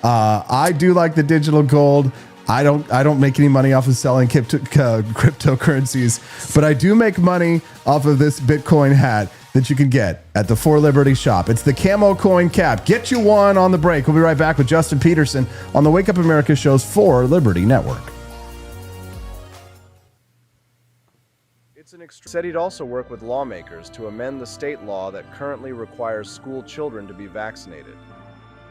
I do like the digital gold. I don't make any money off of selling cryptocurrencies, but I do make money off of this Bitcoin hat that you can get at the For Liberty shop. It's the camo coin cap. Get you one on the break. We'll be right back with Justin Peterson on the Wake Up America show's For Liberty Network. Said he'd also work with lawmakers to amend the state law that currently requires school children to be vaccinated.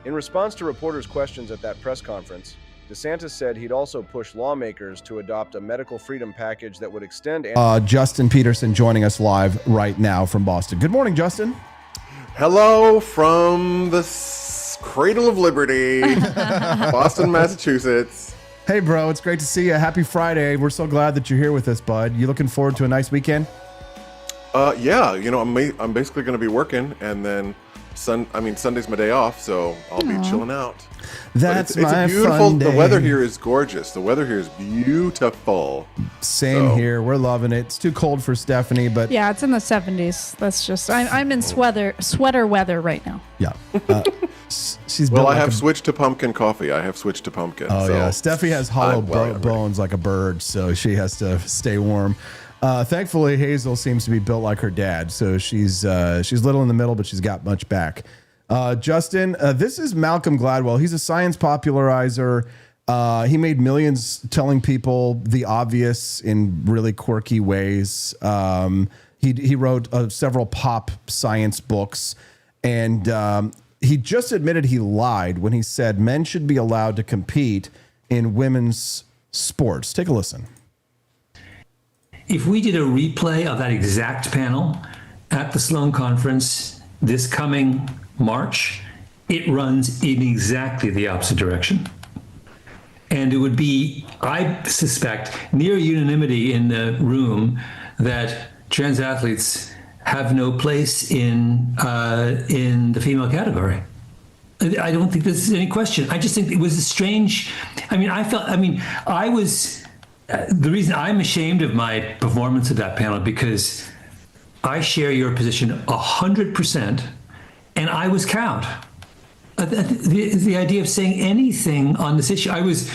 In response to reporters' questions at that press conference, DeSantis said he'd also push lawmakers to adopt a medical freedom package that would extend... Justin Peterson joining us live right now from Boston. Good morning, Justin. Hello from the cradle of liberty, Boston, Massachusetts. Hey, bro, it's great to see you. Happy Friday. We're so glad that you're here with us, bud. You looking forward to a nice weekend? Yeah, I'm basically going to be working, and then Sunday's my day off, so I'll be chilling out. That's it's my a beautiful. fun day. The weather here is gorgeous. The weather here is beautiful. Same here. We're loving it. It's too cold for Stephanie, but Yeah, it's in the 70s. That's just, I'm in sweater weather right now. yeah. She's Well, built I like have a- switched to pumpkin coffee. I have switched to pumpkin. Oh so yeah, Steffi has hollow I'm well, bones like a bird, so she has to stay warm. Thankfully, Hazel seems to be built like her dad, so she's little in the middle, but she's got much back. Justin, this is Malcolm Gladwell. He's a science popularizer. He made millions telling people the obvious in really quirky ways. He wrote several pop science books, and he just admitted he lied when he said men should be allowed to compete in women's sports. Take a listen. If we did a replay of that exact panel at the Sloan Conference this coming March, it runs in exactly the opposite direction. And it would be, I suspect, near unanimity in the room that trans athletes have no place in the female category. I don't think there's any question. I just think it was a strange. I was. The reason I'm ashamed of my performance of that panel because I share your position 100%, and I was cowed. The idea of saying anything on this issue, I was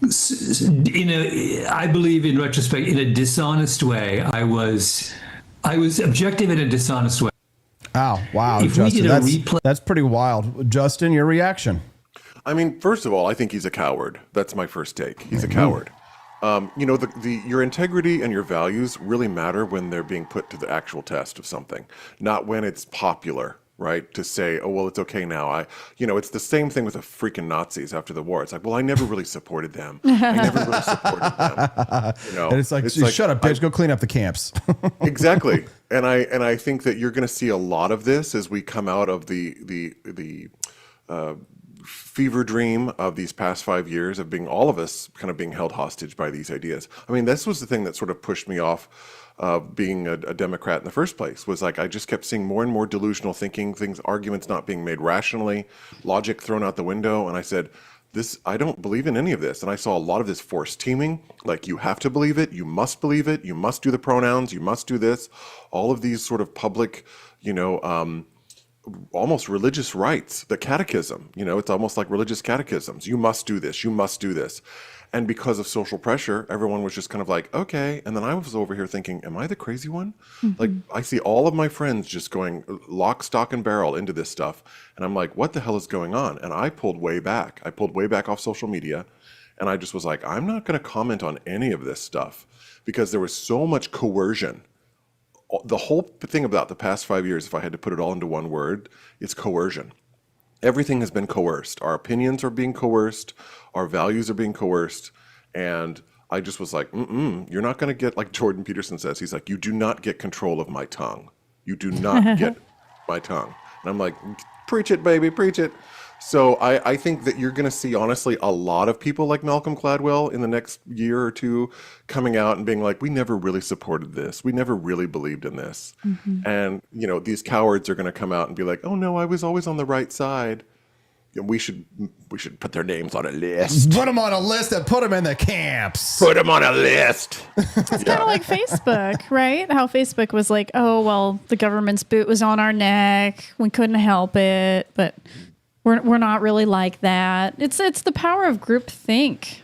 I believe in retrospect, in a dishonest way. I was objective in a dishonest way. Ow, wow, If Justin, we did a replay, that's pretty wild. Justin, your reaction? I mean, first of all, I think he's a coward. That's my first take. He's a coward. Your integrity and your values really matter when they're being put to the actual test of something, not when it's popular, right? To say, oh, well, it's okay now. It's the same thing with the freaking Nazis after the war. It's like, well, I never really supported them. I never really supported them. And it's like, shut up, bitch. Go clean up the camps. Exactly. And I think that you're going to see a lot of this as we come out of the fever dream of these past 5 years of being all of us kind of being held hostage by these ideas. I mean, this was the thing that sort of pushed me off being a Democrat in the first place, was like I just kept seeing more and more delusional thinking, arguments not being made rationally, logic thrown out the window. And I said, I don't believe in any of this. And I saw a lot of this forced teaming, like you have to believe it, you must do the pronouns, you must do this, all of these sort of public, almost religious rites, the catechism, it's almost like religious catechisms. You must do this, you must do this. And because of social pressure, everyone was just kind of like, okay. And then I was over here thinking, am I the crazy one? Like, I see all of my friends just going lock, stock, and barrel into this stuff. And I'm like, what the hell is going on? And I pulled way back. I pulled way back off social media. And I just was like, I'm not going to comment on any of this stuff because there was so much coercion. The whole thing about the past 5 years, if I had to put it all into one word, it's coercion. Everything has been coerced. Our opinions are being coerced. Our values are being coerced. And I just was like, you're not going to get, like Jordan Peterson says, he's like, you do not get control of my tongue. You do not get my tongue. And I'm like, preach it, baby, preach it. So I think that you're going to see, honestly, a lot of people like Malcolm Gladwell in the next year or two coming out and being like, we never really supported this. We never really believed in this. And, these cowards are going to come out and be like, oh, no, I was always on the right side. We should put their names on a list. Put them on a list and put them in the camps. Put them on a list. It's kind of like Facebook, right? How Facebook was like, oh, well, the government's boot was on our neck. We couldn't help it. But we're not really like that. It's the power of groupthink.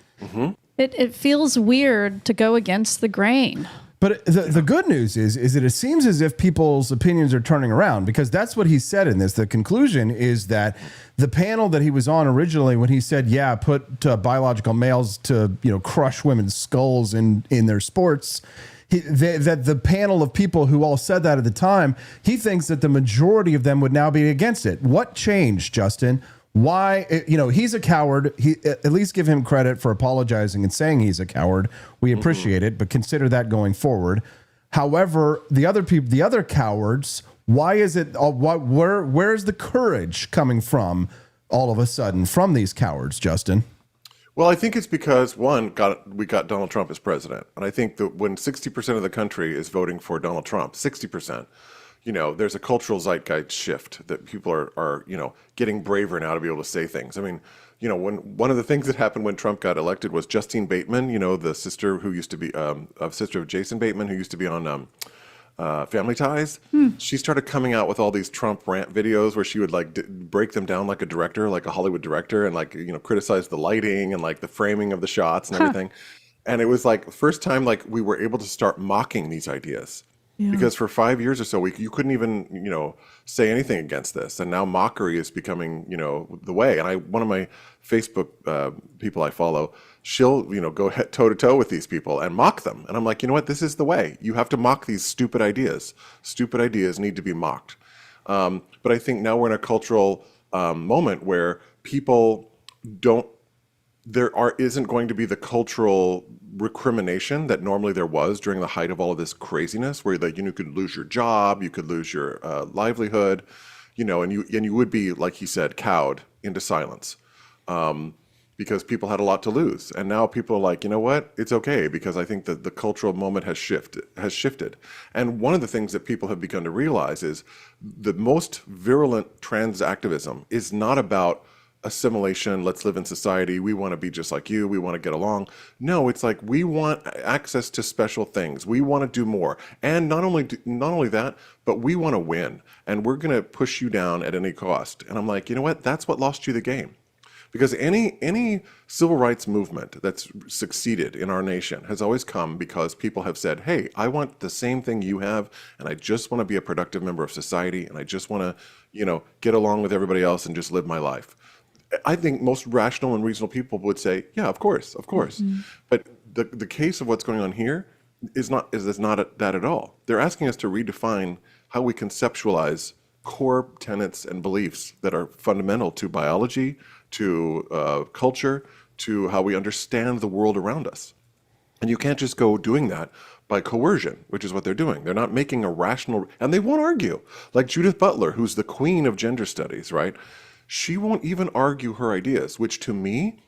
It feels weird to go against the grain. But the good news is that it seems as if people's opinions are turning around, because that's what he said in this. The conclusion is that the panel that he was on originally, when he said, yeah, put biological males to crush women's skulls in their sports, that the panel of people who all said that at the time, he thinks that the majority of them would now be against it. What changed, Justin? Why, he's a coward. At least give him credit for apologizing and saying he's a coward. We appreciate it, but consider that going forward. However, the other cowards, why is it? Where's the courage coming from all of a sudden from these cowards, Justin? Well, I think it's because we got Donald Trump as president, and I think that when 60% of the country is voting for Donald Trump, 60%. There's a cultural zeitgeist shift that people are getting braver now to be able to say things. I mean, when one of the things that happened when Trump got elected was Justine Bateman, the sister who used to be sister of Jason Bateman, who used to be on Family Ties. She started coming out with all these Trump rant videos where she would break them down like a director, like a Hollywood director, and criticize the lighting and the framing of the shots and everything. And it was the first time we were able to start mocking these ideas. Yeah. Because for 5 years or so, you couldn't even, say anything against this. And now mockery is becoming, the way. And one of my Facebook people I follow, she'll, go toe to toe with these people and mock them. And I'm like, you know what? This is the way. You have to mock these stupid ideas. Stupid ideas need to be mocked. But I think now we're in a cultural moment where people isn't going to be the cultural recrimination that normally there was during the height of all of this craziness, where you could lose your job, you could lose your livelihood, and you would be, like he said, cowed into silence, because people had a lot to lose. And now people are like, you know what, it's okay, because I think that the cultural moment has shifted. And one of the things that people have begun to realize is the most virulent trans activism is not about assimilation, let's live in society, we want to be just like you, we want to get along. No, it's we want access to special things, we want to do more, and not only that, but we want to win, and we're going to push you down at any cost. And I'm like, you know what, that's what lost you the game. Because any civil rights movement that's succeeded in our nation has always come because people have said, hey, I want the same thing you have, and I just want to be a productive member of society, and I just want to get along with everybody else and just live my life. I think most rational and reasonable people would say, yeah, of course. But the case of what's going on here is not that at all. They're asking us to redefine how we conceptualize core tenets and beliefs that are fundamental to biology, to culture, to how we understand the world around us. And you can't just go doing that by coercion, which is what they're doing. They're not making a rational, and they won't argue. Like Judith Butler, who's the queen of gender studies, right? she won't even argue her ideas, which to me,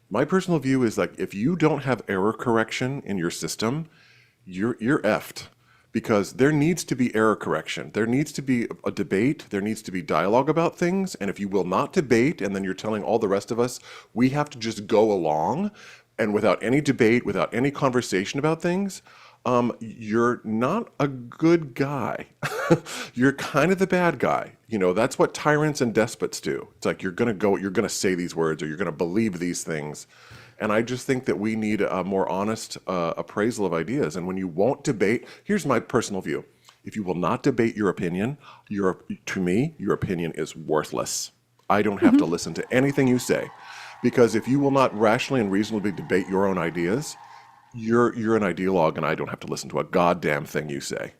my personal view is like, if you don't have error correction in your system, you're effed. Because there needs to be error correction. There needs to be a debate. There needs to be dialogue about things. And if you will not debate, and then you're telling all the rest of us, we have to just go along, and without any debate, without any conversation about things, you're not a good guy. You're kind of the bad guy. You know, that's what tyrants and despots do. It's like, you're going to say these words, or you're going to believe these things. And I just think that we need a more honest appraisal of ideas. And when you won't debate, here's my personal view. If you will not debate your opinion, to me, your opinion is worthless. I don't have to listen to anything you say. Because if you will not rationally and reasonably debate your own ideas, you're an ideologue, and I don't have to listen to a goddamn thing you say.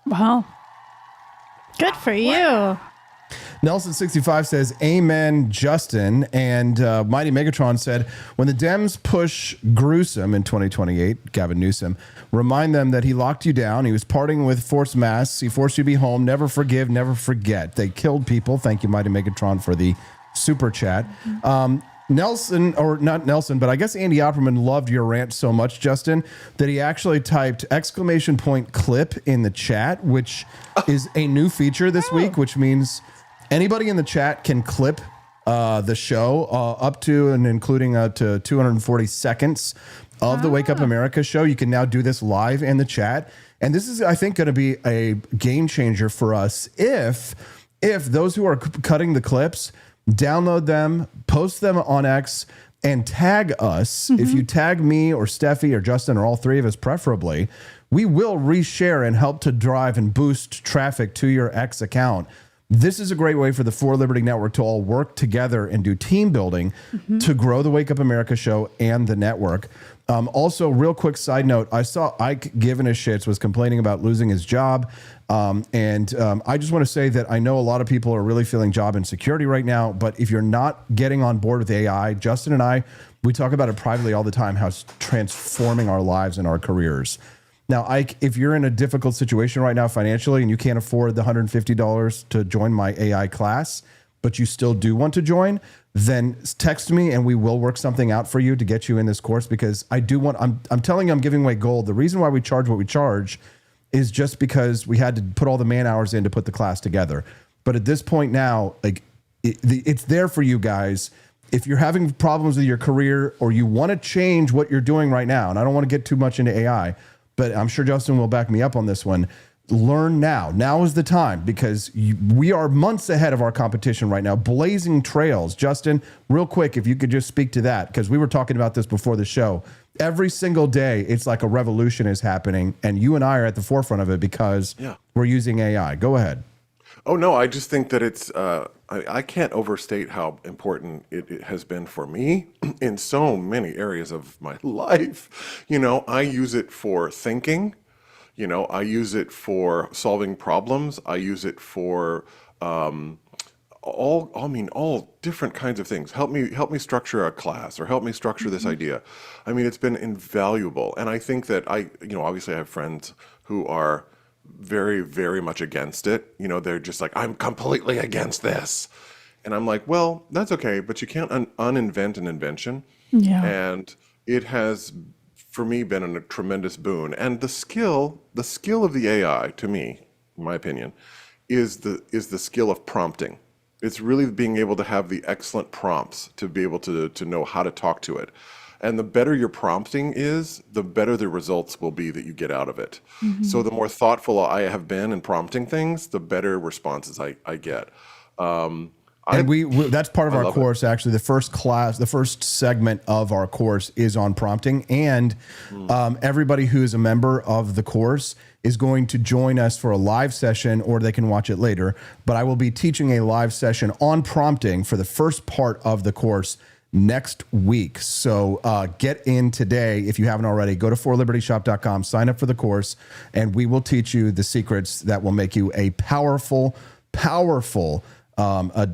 Wow. Good for you. Nelson65 says, amen, Justin. And Mighty Megatron said, when the Dems push gruesome in 2028, Gavin Newsom, remind them that he locked you down. He was partying with forced masks. He forced you to be home. Never forgive, never forget. They killed people. Thank you, Mighty Megatron, for the super chat. Nelson, or not Nelson, but I guess Andy Opperman loved your rant so much, Justin, that he actually typed !clip in the chat, which is a new feature this week, which means anybody in the chat can clip the show up to and including to 240 seconds of the Wake Up America show. You can now do this live in the chat. And this is, I think, going to be a game changer for us if those who are cutting the clips download them, post them on X, and tag us. If you tag me or Steffi or Justin or all three of us preferably, we will reshare and help to drive and boost traffic to your X account. This is a great way for the For Liberty Network to all work together and do team building to grow the Wake Up America show and the network. Also, real quick side note, I saw Ike giving a shits was complaining about losing his job. I just want to say that I know a lot of people are really feeling job insecurity right now, but if you're not getting on board with AI, Justin and I, we talk about it privately all the time, how it's transforming our lives and our careers. Now, Ike, if you're in a difficult situation right now financially and you can't afford the $150 to join my AI class, but you still do want to join, then text me and we will work something out for you to get you in this course, because I do want, I'm telling you, I'm giving away gold. The reason why we charge what we charge is just because we had to put all the man hours in to put the class together. But at this point now, like it's there for you guys. If you're having problems with your career or you want to change what you're doing right now, and I don't want to get too much into AI, but I'm sure Justin will back me up on this one. Learn now. Now is the time, because we are months ahead of our competition right now, blazing trails. Justin, real quick, if you could just speak to that, because we were talking about this before the show. Every single day, it's like a revolution is happening, and you and I are at the forefront of it because we're using AI. Go ahead. Oh, no, I just think that it's, I can't overstate how important it has been for me in so many areas of my life. You know, I use it for thinking. You know, I use it for solving problems. I use it for all different kinds of things. Help me structure a class, or help me structure this idea. I mean, it's been invaluable. And I think that obviously I have friends who are very, very much against it. You know, they're just like, I'm completely against this. And I'm like, well, that's okay, but you can't uninvent an invention. Yeah. And it has, for me, been a tremendous boon. And the skill of the AI, to me, in my opinion, is the skill of prompting. It's really being able to have the excellent prompts to be able to know how to talk to it. And the better your prompting is, the better the results will be that you get out of it. So the more thoughtful I have been in prompting things, the better responses I get. And we that's part of our course. Actually, the first segment of our course is on prompting, and everybody who is a member of the course is going to join us for a live session, or they can watch it later. But I will be teaching a live session on prompting for the first part of the course next week. So get in today if you haven't already. Go to forlibertyshop.com, sign up for the course, and we will teach you the secrets that will make you a powerful a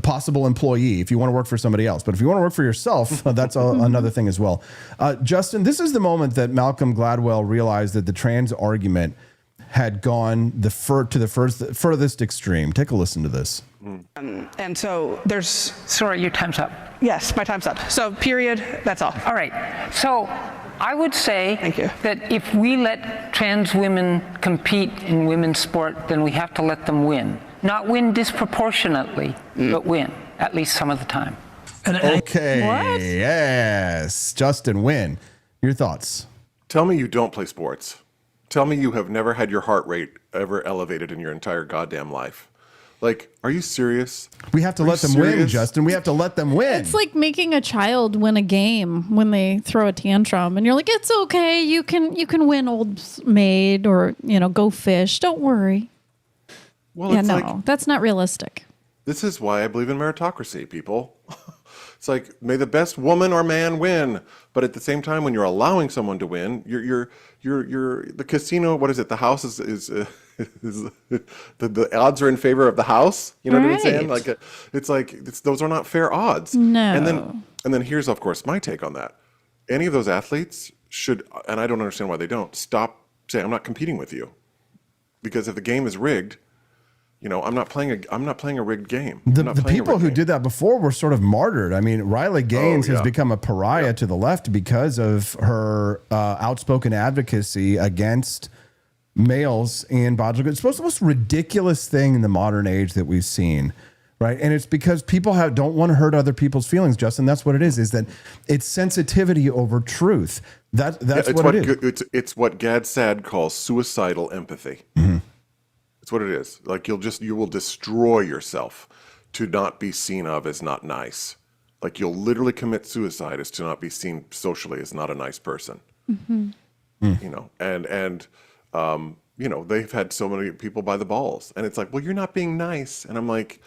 possible employee if you want to work for somebody else. But if you want to work for yourself, that's another thing as well. Justin, this is the moment that Malcolm Gladwell realized that the trans argument had gone to the furthest extreme. Take a listen to this. And so there's... Sorry, your time's up. Yes, my time's up. So period, that's all. All right. So I would say that if we let trans women compete in women's sport, then we have to let them win. Not win disproportionately, but win, at least some of the time. Okay. What? Yes. Justin, win. Your thoughts? Tell me you don't play sports. Tell me you have never had your heart rate ever elevated in your entire goddamn life. Like, are you serious? We have to let them win, Justin. We have to let them win. It's like making a child win a game when they throw a tantrum, and you're like, "It's okay. You can win, old maid, or go fish. Don't worry." Well, it's like, that's not realistic. this is why I believe in meritocracy, people. It's like, may the best woman or man win. But at the same time, when you're allowing someone to win, you're the casino. What is it? The house is the odds are in favor of the house. You know what I'm saying? Like, those are not fair odds. No. And then here's, of course, my take on that. Any of those athletes should, and I don't understand why they don't, stop saying, I'm not competing with you. Because if the game is rigged, I'm not playing a rigged game. The people who did that before were sort of martyred. I mean, Riley Gaines has become a pariah to the left because of her outspoken advocacy against males in bodily. It's the most ridiculous thing in the modern age that we've seen, right? And it's because people don't want to hurt other people's feelings, Justin. That's what it is that it's sensitivity over truth. That's what it is. It's what Gad Saad calls suicidal empathy. Mm-hmm. It's what it is. Like, you will destroy yourself to not be seen of as not nice. Like, you'll literally commit suicide as to not be seen socially as not a nice person. Mm-hmm. They've had so many people by the balls, and it's like, well, you're not being nice. And I'm like,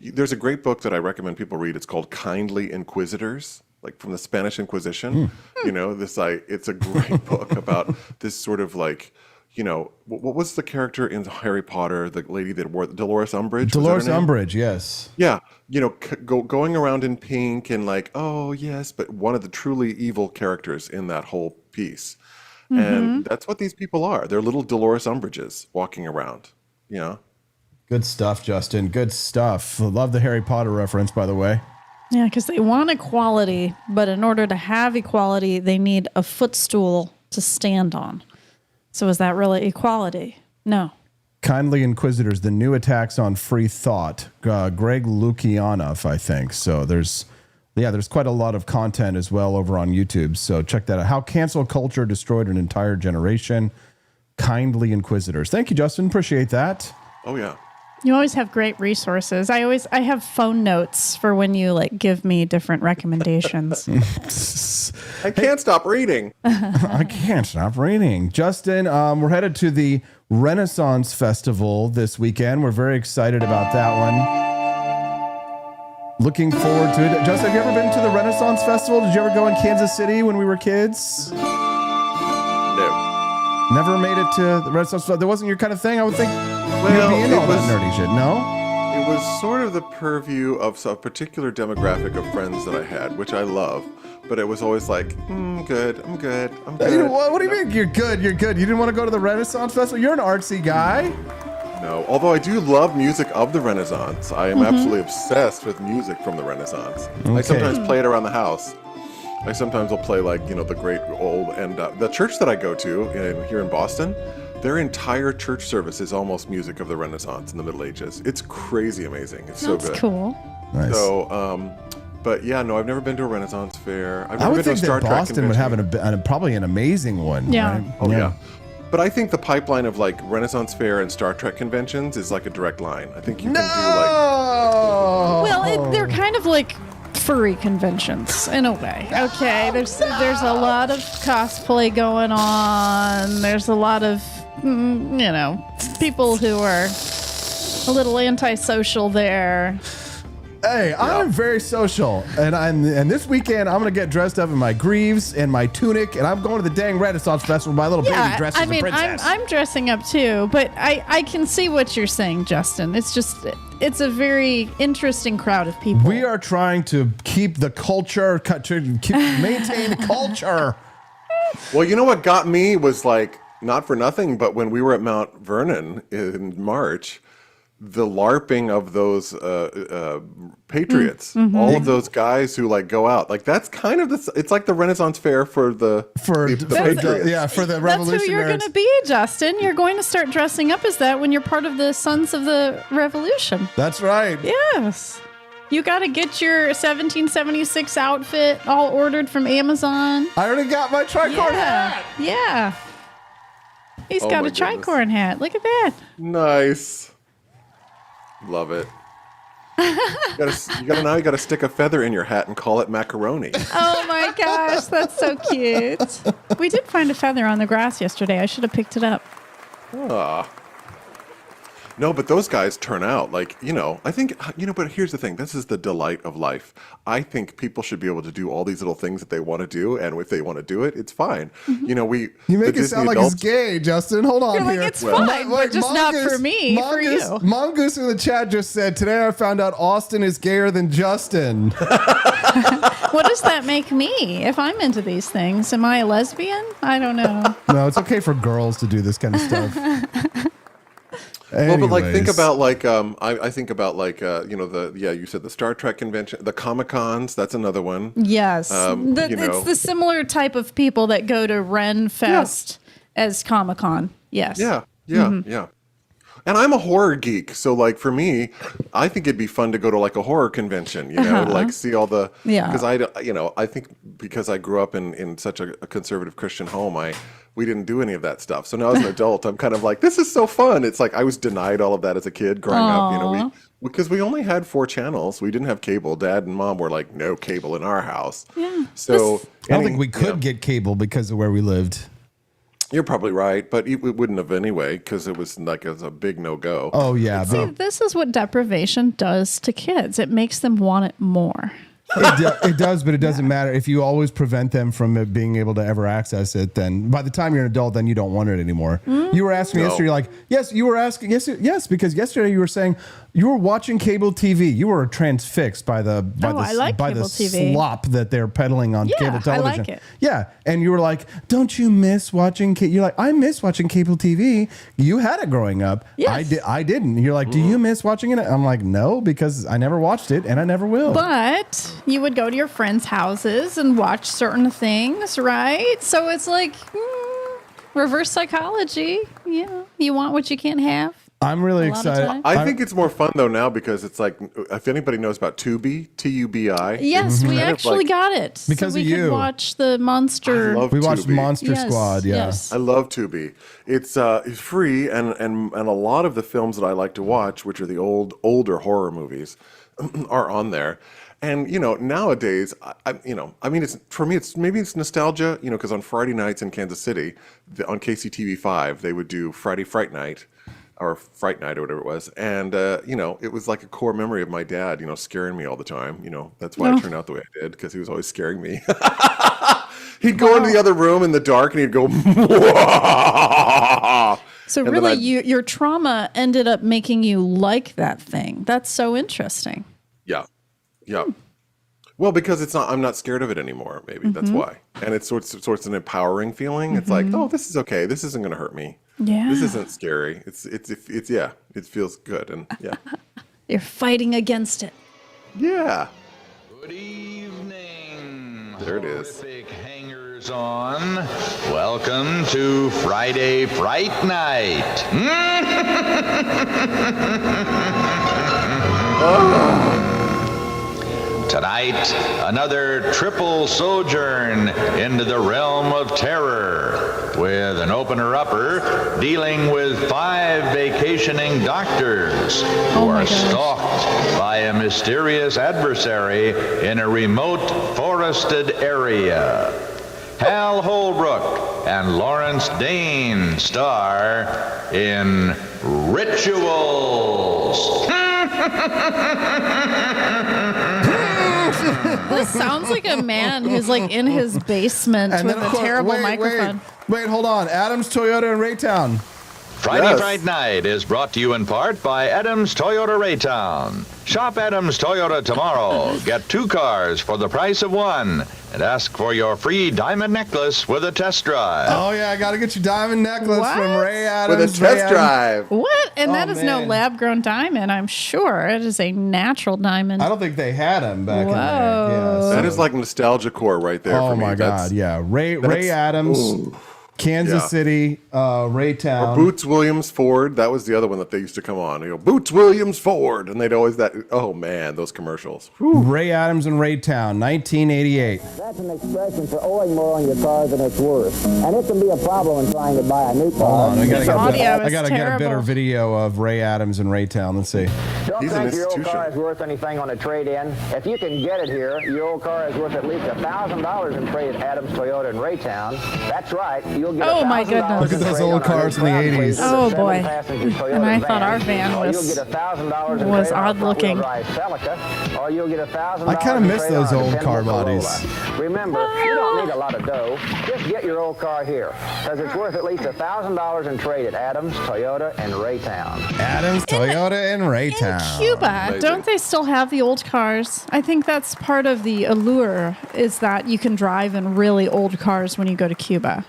there's a great book that I recommend people read. It's called Kindly Inquisitors, like from the Spanish Inquisition. It's a great book about this sort of like, what was the character in Harry Potter, the lady that wore Dolores Umbridge? Dolores Umbridge, yes. Yeah, going around in pink and like, oh yes, but one of the truly evil characters in that whole piece. Mm-hmm. And that's what these people are. They're little Dolores Umbridges walking around, Good stuff, Justin. Good stuff. Love the Harry Potter reference, by the way. Yeah, because they want equality, but in order to have equality, they need a footstool to stand on. So is that really equality? No. Kindly Inquisitors, the new attacks on free thought. Greg Lukianoff, I think. So there's quite a lot of content as well over on YouTube. So check that out. How cancel culture destroyed an entire generation. Kindly Inquisitors. Thank you, Justin. Appreciate that. Oh, yeah. You always have great resources. I have phone notes for when you give me different recommendations. I can't stop reading. I can't stop reading. Justin, we're headed to the Renaissance Festival this weekend. We're very excited about that one. Looking forward to it. Justin, have you ever been to the Renaissance Festival? Did you ever go in Kansas City when we were kids? No. Never made it to the Renaissance Festival? That wasn't your kind of thing, I would think. You'd be into all that nerdy shit, no? It was sort of the purview of a particular demographic of friends that I had, which I love. But it was always like, I'm good. What do you mean you're good? You didn't want to go to the Renaissance Festival? You're an artsy guy. No, although I do love music of the Renaissance. I am absolutely obsessed with music from the Renaissance. Okay. I sometimes play it around the house. I sometimes will play the great old, and the church that I go to here in Boston, their entire church service is almost music of the Renaissance in the Middle Ages. It's crazy amazing. It's so good. That's cool. Nice. So, but yeah, no, I've never been to a Renaissance fair. I would think that Boston would have probably an amazing one. Yeah. Right? Oh, yeah. But I think the pipeline of Renaissance fair and Star Trek conventions is like a direct line. I think you can do Well, they're kind of like furry conventions in a way. Okay, there's a lot of cosplay going on. There's a lot of people who are a little antisocial there. Hey, I'm very social, and this weekend I'm gonna get dressed up in my greaves and my tunic, and I'm going to the dang Renaissance Festival with my little baby dressed as a princess. I'm dressing up too, but I can see what you're saying, Justin. It's a very interesting crowd of people. We are trying to keep the culture, maintain the culture. Well, you know what got me was not for nothing, but when we were at Mount Vernon in March, the LARPing of those patriots, all of those guys who like go out, like that's kind of it's like the Renaissance Fair for the patriots. For the That's revolutionaries. who you're going to be, Justin. You're going to start dressing up as that when you're part of the Sons of the Revolution. That's right. Yes. You got to get your 1776 outfit all ordered from Amazon. I already got my tricorn hat. Yeah. He's Oh got my a tricorn hat. Look at that. Nice. Love it. You gotta stick a feather in your hat and call it macaroni. Oh my gosh, that's so cute. We did find a feather on the grass yesterday. I should have picked it up. Ah. No, but those guys turn out like, I think, but here's the thing. This is the delight of life. I think people should be able to do all these little things that they want to do. And if they want to do it, it's fine. You make it sound like it's gay, Justin. Hold on You're here. like, it's fine, but just not for me, for you. Mongoose in the chat just said, today I found out Austin is gayer than Justin. What does that make me? If I'm into these things, am I a lesbian? I don't know. No, it's okay for girls to do this kind of stuff. Well, but like think about like I think about like you said the Star Trek convention, the Comic Cons. That's another one. Yes, it's the similar type of people that go to Ren Fest as Comic Con. Yes. Yeah. And I'm a horror geek, so like for me, I think it'd be fun to go to like a horror convention, to like see all the because I think because I grew up in such a conservative Christian home, we didn't do any of that stuff. So now as an adult, I'm kind of like, this is so fun. It's like I was denied all of that as a kid growing up, because we only had 4 channels. We didn't have cable. Dad and Mom were like, no cable in our house. Yeah. So I don't think we could get cable because of where we lived. You're probably right, but it wouldn't have anyway because it was like a big no-go. Oh, yeah. See, this is what deprivation does to kids. It makes them want it more. It does, but it doesn't matter. If you always prevent them from being able to ever access it, then by the time you're an adult, then you don't want it anymore. You were asking me yesterday, like, yes, you were asking, yes, because yesterday you were saying you were watching cable TV. You were transfixed by the slop that they're peddling on cable television. I like it. Yeah, and you were like, don't you miss watching? You're like, I miss watching cable TV. You had it growing up. Yes. I didn't. You're like, do you miss watching it? I'm like, no, because I never watched it and I never will. But you would go to your friends' houses and watch certain things, right? So it's like reverse psychology. Yeah, you want what you can't have. I'm really excited. I think it's more fun though now because it's like if anybody knows about Tubi, Tubi. Yes, we actually got it because so we of you. Could watch the Monster. We watched Monster Yes, Squad. Yeah, yes. I love Tubi. It's free and a lot of the films that I like to watch, which are the older horror movies, are on there. And nowadays, it's for me. Maybe it's nostalgia, because on Friday nights in Kansas City, on KCTV5, they would do Friday Fright Night, or Fright Night, or whatever it was. And it was like a core memory of my dad, scaring me all the time. That's why I turned out the way I did, because he was always scaring me. He'd go into the other room in the dark, and he'd go. So and really, your trauma ended up making you like that thing. That's so interesting. Yeah. Well, because I'm not scared of it anymore. Maybe that's why. And it's sort of an empowering feeling. It's like, oh, this is okay. This isn't going to hurt me. Yeah. This isn't scary. It's it feels good. And yeah. You're fighting against it. Yeah. Good evening. There it is. Horrific hangers on. Welcome to Friday Fright Night. Tonight, another triple sojourn into the realm of terror with an opener-upper dealing with 5 vacationing doctors who are stalked by a mysterious adversary in a remote forested area. Hal Holbrook and Lawrence Dane star in Rituals. This sounds like a man who's like in his basement with a terrible microphone. Wait, hold on. Adams Toyota in Raytown. Friday Fright Night is brought to you in part by Adams Toyota Raytown. Shop Adams Toyota tomorrow. Get 2 cars for the price of 1. And ask for your free diamond necklace with a test drive. Oh, yeah, I got to get your diamond necklace from Ray Adams. With a test drive. What? And that is no man. lab-grown diamond, I'm sure. It is a natural diamond. I don't think they had them back in there. Yeah, so. That is like nostalgia core right there Oh for me. my God, yeah. Ray Adams, ooh. Kansas City, Raytown. Or Boots Williams Ford. That was the other one that they used to come on. You know, Boots Williams Ford. And they'd always oh man, those commercials. Ray Adams and Raytown, 1988. That's an expression for owing more on your car than it's worth. And it can be a problem in trying to buy a new car. Hold on, I gotta get a terrible. better video of Ray Adams and Raytown. Let's see. Don't think your old car is worth anything on a trade-in. If you can get it here, your old car is worth at least $1,000 in trade at Adams Toyota in Raytown. That's right. You'll get Oh, my goodness. Look at those old cars in the 80s. Oh, boy. And I thought our van was odd looking. Or you'll get $1,000. I kind of miss those old car bodies. Remember, you don't need a lot of dough. Just get your old car here, because it's worth at least $1,000 in trade at Adams, Toyota, and Raytown. Adams, Toyota, and Raytown. Cuba, don't they still have the old cars? I think that's part of the allure, is that you can drive in really old cars when you go to Cuba.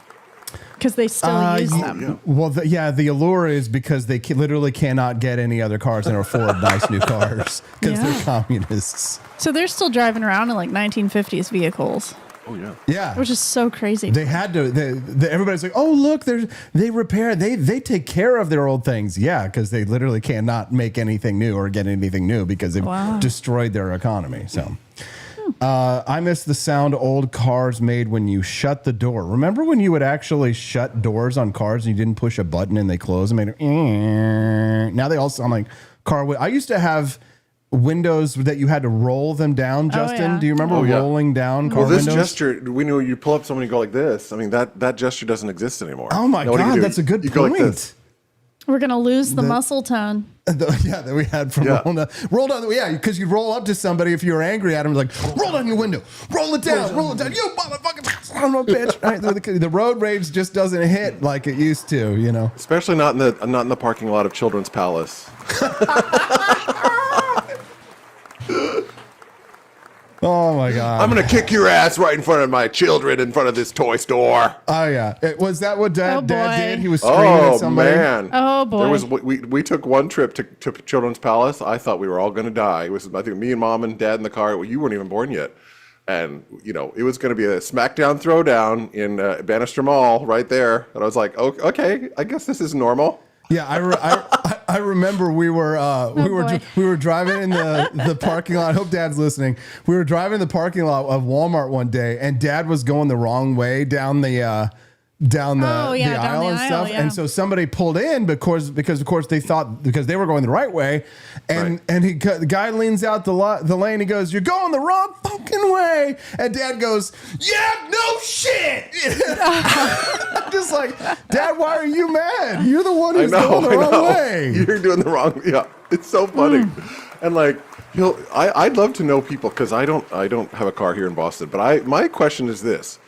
Because they still use them. Yeah. Well, the allure is because they literally cannot get any other cars and afford nice new cars because they're communists. So they're still driving around in like 1950s vehicles. Oh, yeah. Yeah. Which is so crazy. They had to. Everybody's like, oh, look, they repair. They take care of their old things. Yeah, because they literally cannot make anything new or get anything new because they've destroyed their economy. So. I miss the sound old cars made when you shut the door. Remember when you would actually shut doors on cars and you didn't push a button and they closed and made it. Now they all sound like car. I used to have windows that you had to roll them down. Justin, do you remember rolling down car windows? Well, this gesture, we know you pull up someone and go like this. I mean, that gesture doesn't exist anymore. Oh my God, that's a good point. Go like this. We're going to lose the muscle tone. That we had from roll down. Yeah, because you roll up to somebody if you're angry at them, like, roll down your window. Roll it down. You motherfucking son of a bitch. Right? The road rage just doesn't hit like it used to, you know. Especially not in the parking lot of Children's Palace. Oh my God! I'm gonna kick your ass right in front of my children in front of this toy store. Oh yeah, was that what Dad did? He was screaming at somebody. Man. Oh boy! We took one trip to Children's Palace. I thought we were all gonna die. It was, I think, me and Mom and Dad in the car. Well, you weren't even born yet, and you know it was gonna be a smackdown throwdown in Bannister Mall right there. And I was like, oh, okay, I guess this is normal. Yeah, I remember we were driving in the parking lot. I hope Dad's listening. We were driving in the parking lot of Walmart one day, and Dad was going the wrong way down the aisle and stuff. And so somebody pulled in because of course they thought because they were going the right way, and the guy leans out the lane. He goes, "You're going the wrong fucking way," and Dad goes, "Yeah, no shit." I'm just like, Dad, why are you mad? You're the one who's going the wrong way. You're doing the wrong. Yeah, it's so funny, and like. I'd love to know people because I don't have a car here in Boston. But my question is this: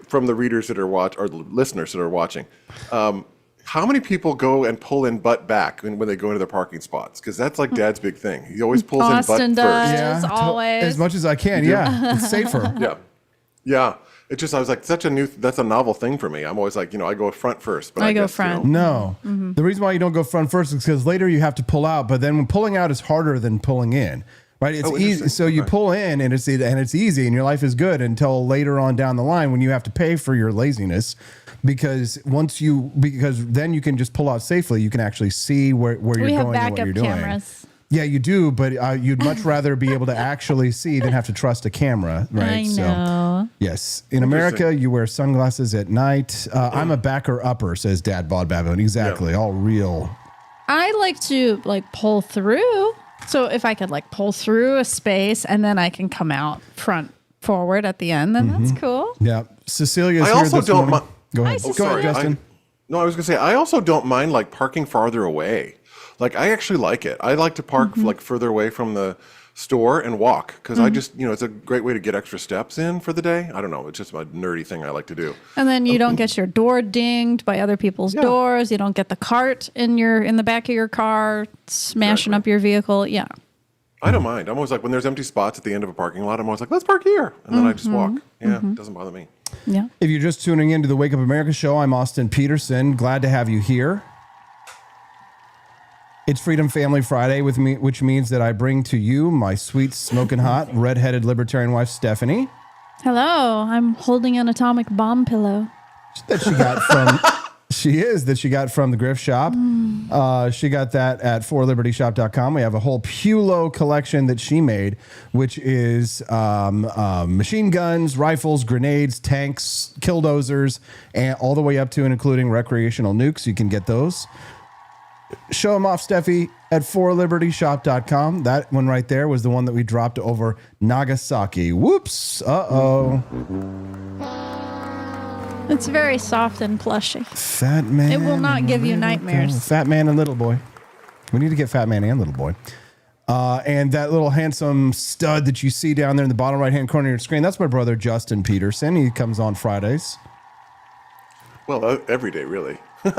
from the readers that are or the listeners that are watching, how many people go and pull in butt back when they go into their parking spots? Because that's like Dad's big thing. He always pulls in butt does, first. always. As much as I can. Yeah, it's safer. Yeah. It's just I was like that's a novel thing for me. I'm always like I go front first. But I go guess, front. No, the reason why you don't go front first is because later you have to pull out. But then when pulling out is harder than pulling in. Right, it's easy. So you pull in, and it's easy, and your life is good until later on down the line when you have to pay for your laziness, because then you can just pull out safely. You can actually see where you're going and what you're doing. Cameras. Yeah, you do, but you'd much rather be able to actually see than have to trust a camera, right? I know. So, yes, in America, you wear sunglasses at night. I'm a backer upper, says Dad Bod Baboon. Exactly, all real. I like to pull through. So if I could pull through a space and then I can come out forward at the end, then that's cool. Yeah. Cecilia's here also this morning. Go ahead. Hi, Go ahead, Justin. I was going to say, I also don't mind parking farther away. Like, I actually like it. I like to park like further away from the store and walk because I just, it's a great way to get extra steps in for the day. I don't know. It's just a nerdy thing I like to do. And then you don't get your door dinged by other people's doors. You don't get the cart in the back of your car smashing up your vehicle. Yeah. I don't mind. I'm always like, when there's empty spots at the end of a parking lot, I'm always like, let's park here. And then I just walk. Yeah, it doesn't bother me. Yeah. If you're just tuning into the Wake Up America show, I'm Austin Peterson. Glad to have you here. It's Freedom Family Friday with me, which means that I bring to you my sweet, smoking hot, redheaded libertarian wife, Stephanie. Hello. I'm holding an atomic bomb pillow. That she got from the Griff Shop. She got that at forlibertyshop.com. We have a whole Pulo collection that she made, which is machine guns, rifles, grenades, tanks, killdozers, and all the way up to and including recreational nukes. You can get those. Show them off, Steffi, at forlibertyshop.com. That one right there was the one that we dropped over Nagasaki. Whoops. Uh-oh. It's very soft and plushy. Fat Man. It will not give you nightmares. Fat Man and Little Boy. We need to get Fat Man and Little Boy. And that little handsome stud that you see down there in the bottom right-hand corner of your screen, that's my brother, Justin Peterson. He comes on Fridays. Well, every day, really. Whoa!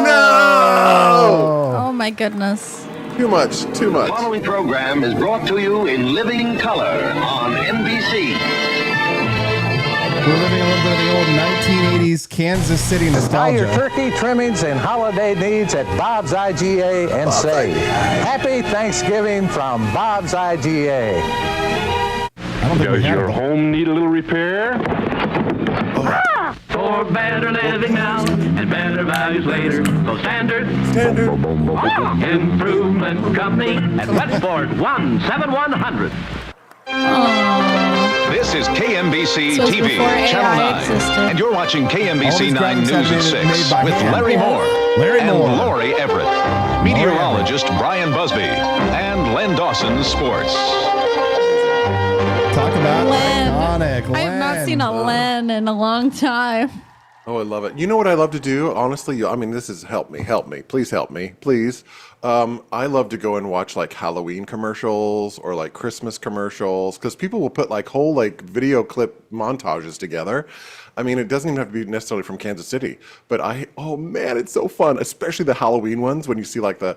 No! Oh, my goodness. Too much. The following program is brought to you in living color on NBC. We're living a little bit of the old 1980s Kansas City nostalgia. Buy your turkey trimmings and holiday needs at Bob's IGA and save. Happy Thanksgiving from Bob's IGA. Does your home need a little repair? For better living now and better values later. Go Standard. Improvement Company at Westport 17100. This is KMBC TV, Channel 9. And you're watching KMBC 9 News at 6 with Larry Moore and Lori Everett, meteorologist Brian Busby, and Len Dawson's sports. Talk about iconic. I have not seen a Len in a long time. Oh, I love it. You know what I love to do? Honestly, I mean, this is help me. Please help me. Please. I love to go and watch like Halloween commercials or like Christmas commercials because people will put like whole like video clip montages together. I mean, it doesn't even have to be necessarily from Kansas City, but oh man, it's so fun, especially the Halloween ones when you see like the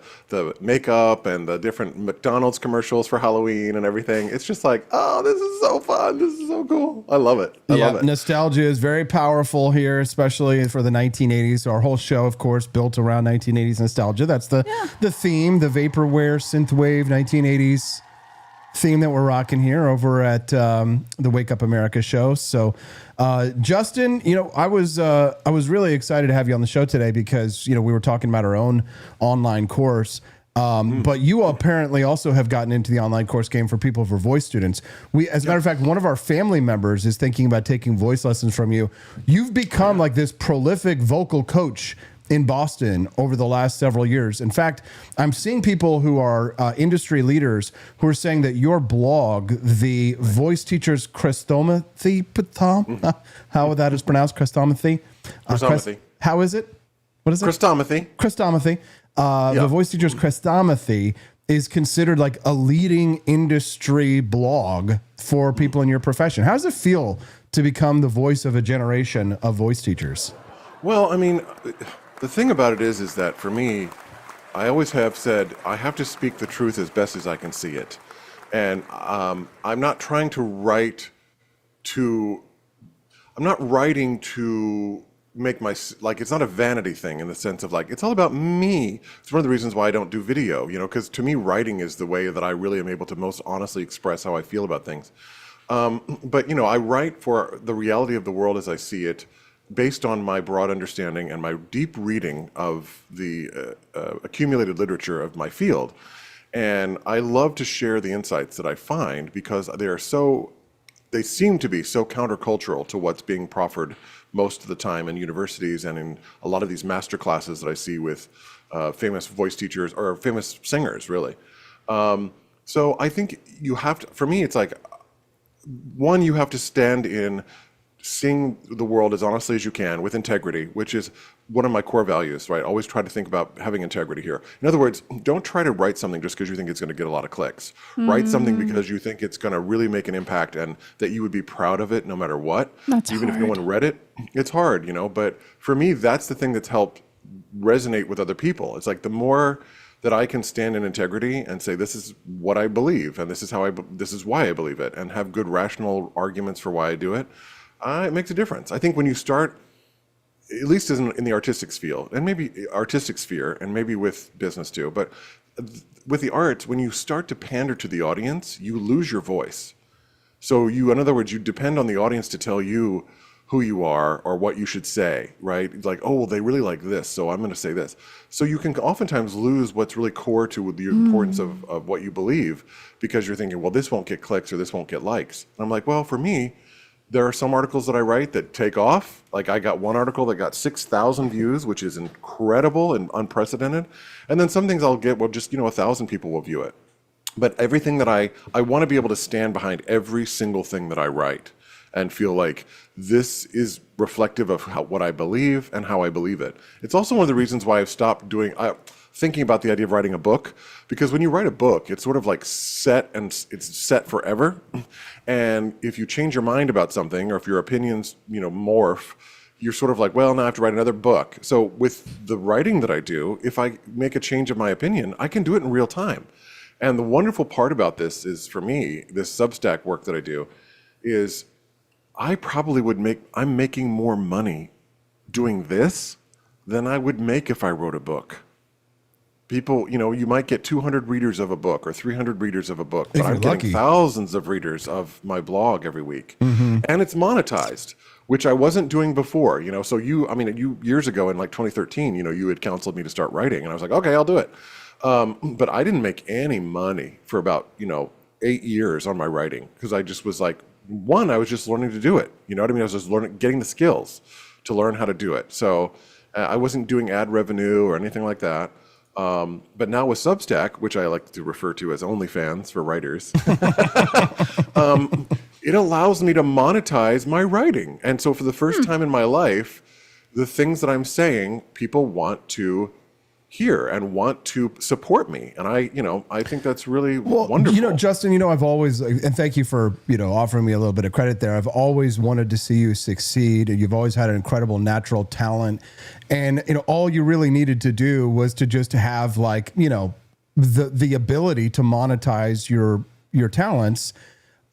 makeup and the different McDonald's commercials for Halloween and everything. It's just like, oh, this is so fun. This is so cool. I love it. I love it. Nostalgia is very powerful here, especially for the 1980s. Our whole show, of course, built around 1980s nostalgia. That's the theme, the vaporware, synthwave, 1980s theme that we're rocking here over at the Wake Up America show. So, Justin, I was really excited to have you on the show today because, we were talking about our own online course. But you apparently also have gotten into the online course game for people for voice students. As a matter of fact, one of our family members is thinking about taking voice lessons from you. You've become like this prolific vocal coach in Boston over the last several years. In fact, I'm seeing people who are industry leaders who are saying that your blog, the Voice Teachers Crestomathy, how that is pronounced, Crestomathy? How is it? What is it? Crestomathy. The Voice Teachers Crestomathy is considered like a leading industry blog for people in your profession. How does it feel to become the voice of a generation of voice teachers? Well, I mean, the thing about it is that for me, I always have said I have to speak the truth as best as I can see it. And I'm not trying to writing to make it's not a vanity thing in the sense of like, it's all about me. It's one of the reasons why I don't do video, because to me, writing is the way that I really am able to most honestly express how I feel about things. But, I write for the reality of the world as I see it, based on my broad understanding and my deep reading of the accumulated literature of my field. And I love to share the insights that I find because they seem to be so countercultural to what's being proffered most of the time in universities and in a lot of these master classes that I see with famous voice teachers or famous singers, really. So I think you have to, for me, it's like, one, you have to stand in seeing the world as honestly as you can with integrity, which is one of my core values, right? Always try to think about having integrity here. In other words, don't try to write something just because you think it's going to get a lot of clicks. Write something because you think it's going to really make an impact and that you would be proud of it no matter what. That's Even hard. if no one read it, it's hard, but for me, that's the thing that's helped resonate with other people. It's like the more that I can stand in integrity and say, this is what I believe, and this is why I believe it, and have good rational arguments for why I do it, it makes a difference. I think when you start, at least in the artistic sphere, and maybe with business too, but with the arts, when you start to pander to the audience, you lose your voice. So in other words, you depend on the audience to tell you who you are or what you should say, right? Like, oh, well, they really like this, so I'm going to say this. So you can oftentimes lose what's really core to the importance of what you believe because you're thinking, well, this won't get clicks or this won't get likes. And I'm like, well, for me, there are some articles that I write that take off. Like I got one article that got 6,000 views, which is incredible and unprecedented. And then some things I'll get, well, just, 1,000 people will view it. But everything that I want to be able to stand behind every single thing that I write and feel like this is reflective of what I believe and how I believe it. It's also one of the reasons why I've stopped thinking about the idea of writing a book, because when you write a book, it's sort of like set and it's set forever. And if you change your mind about something or if your opinions, morph, you're sort of like, well, now I have to write another book. So with the writing that I do, if I make a change of my opinion, I can do it in real time. And the wonderful part about this is, for me, this Substack work that I do is I'm making more money doing this than I would make if I wrote a book. People, you might get 200 readers of a book or 300 readers of a book, but I'm getting thousands of readers of my blog every week. And it's monetized, which I wasn't doing before, So you years ago in like 2013, you had counseled me to start writing and I was like, okay, I'll do it. But I didn't make any money for about, 8 years on my writing because I just was like, I was just learning to do it. You know what I mean? I was just getting the skills to learn how to do it. So I wasn't doing ad revenue or anything like that. But now with Substack, which I like to refer to as OnlyFans for writers, it allows me to monetize my writing. And so for the first time in my life, the things that I'm saying, people want to hear and want to support me. And I think that's really wonderful. Justin, I've always, and thank you for, offering me a little bit of credit there. I've always wanted to see you succeed. You've always had an incredible natural talent. And, all you really needed to do was to just have the ability to monetize your talents.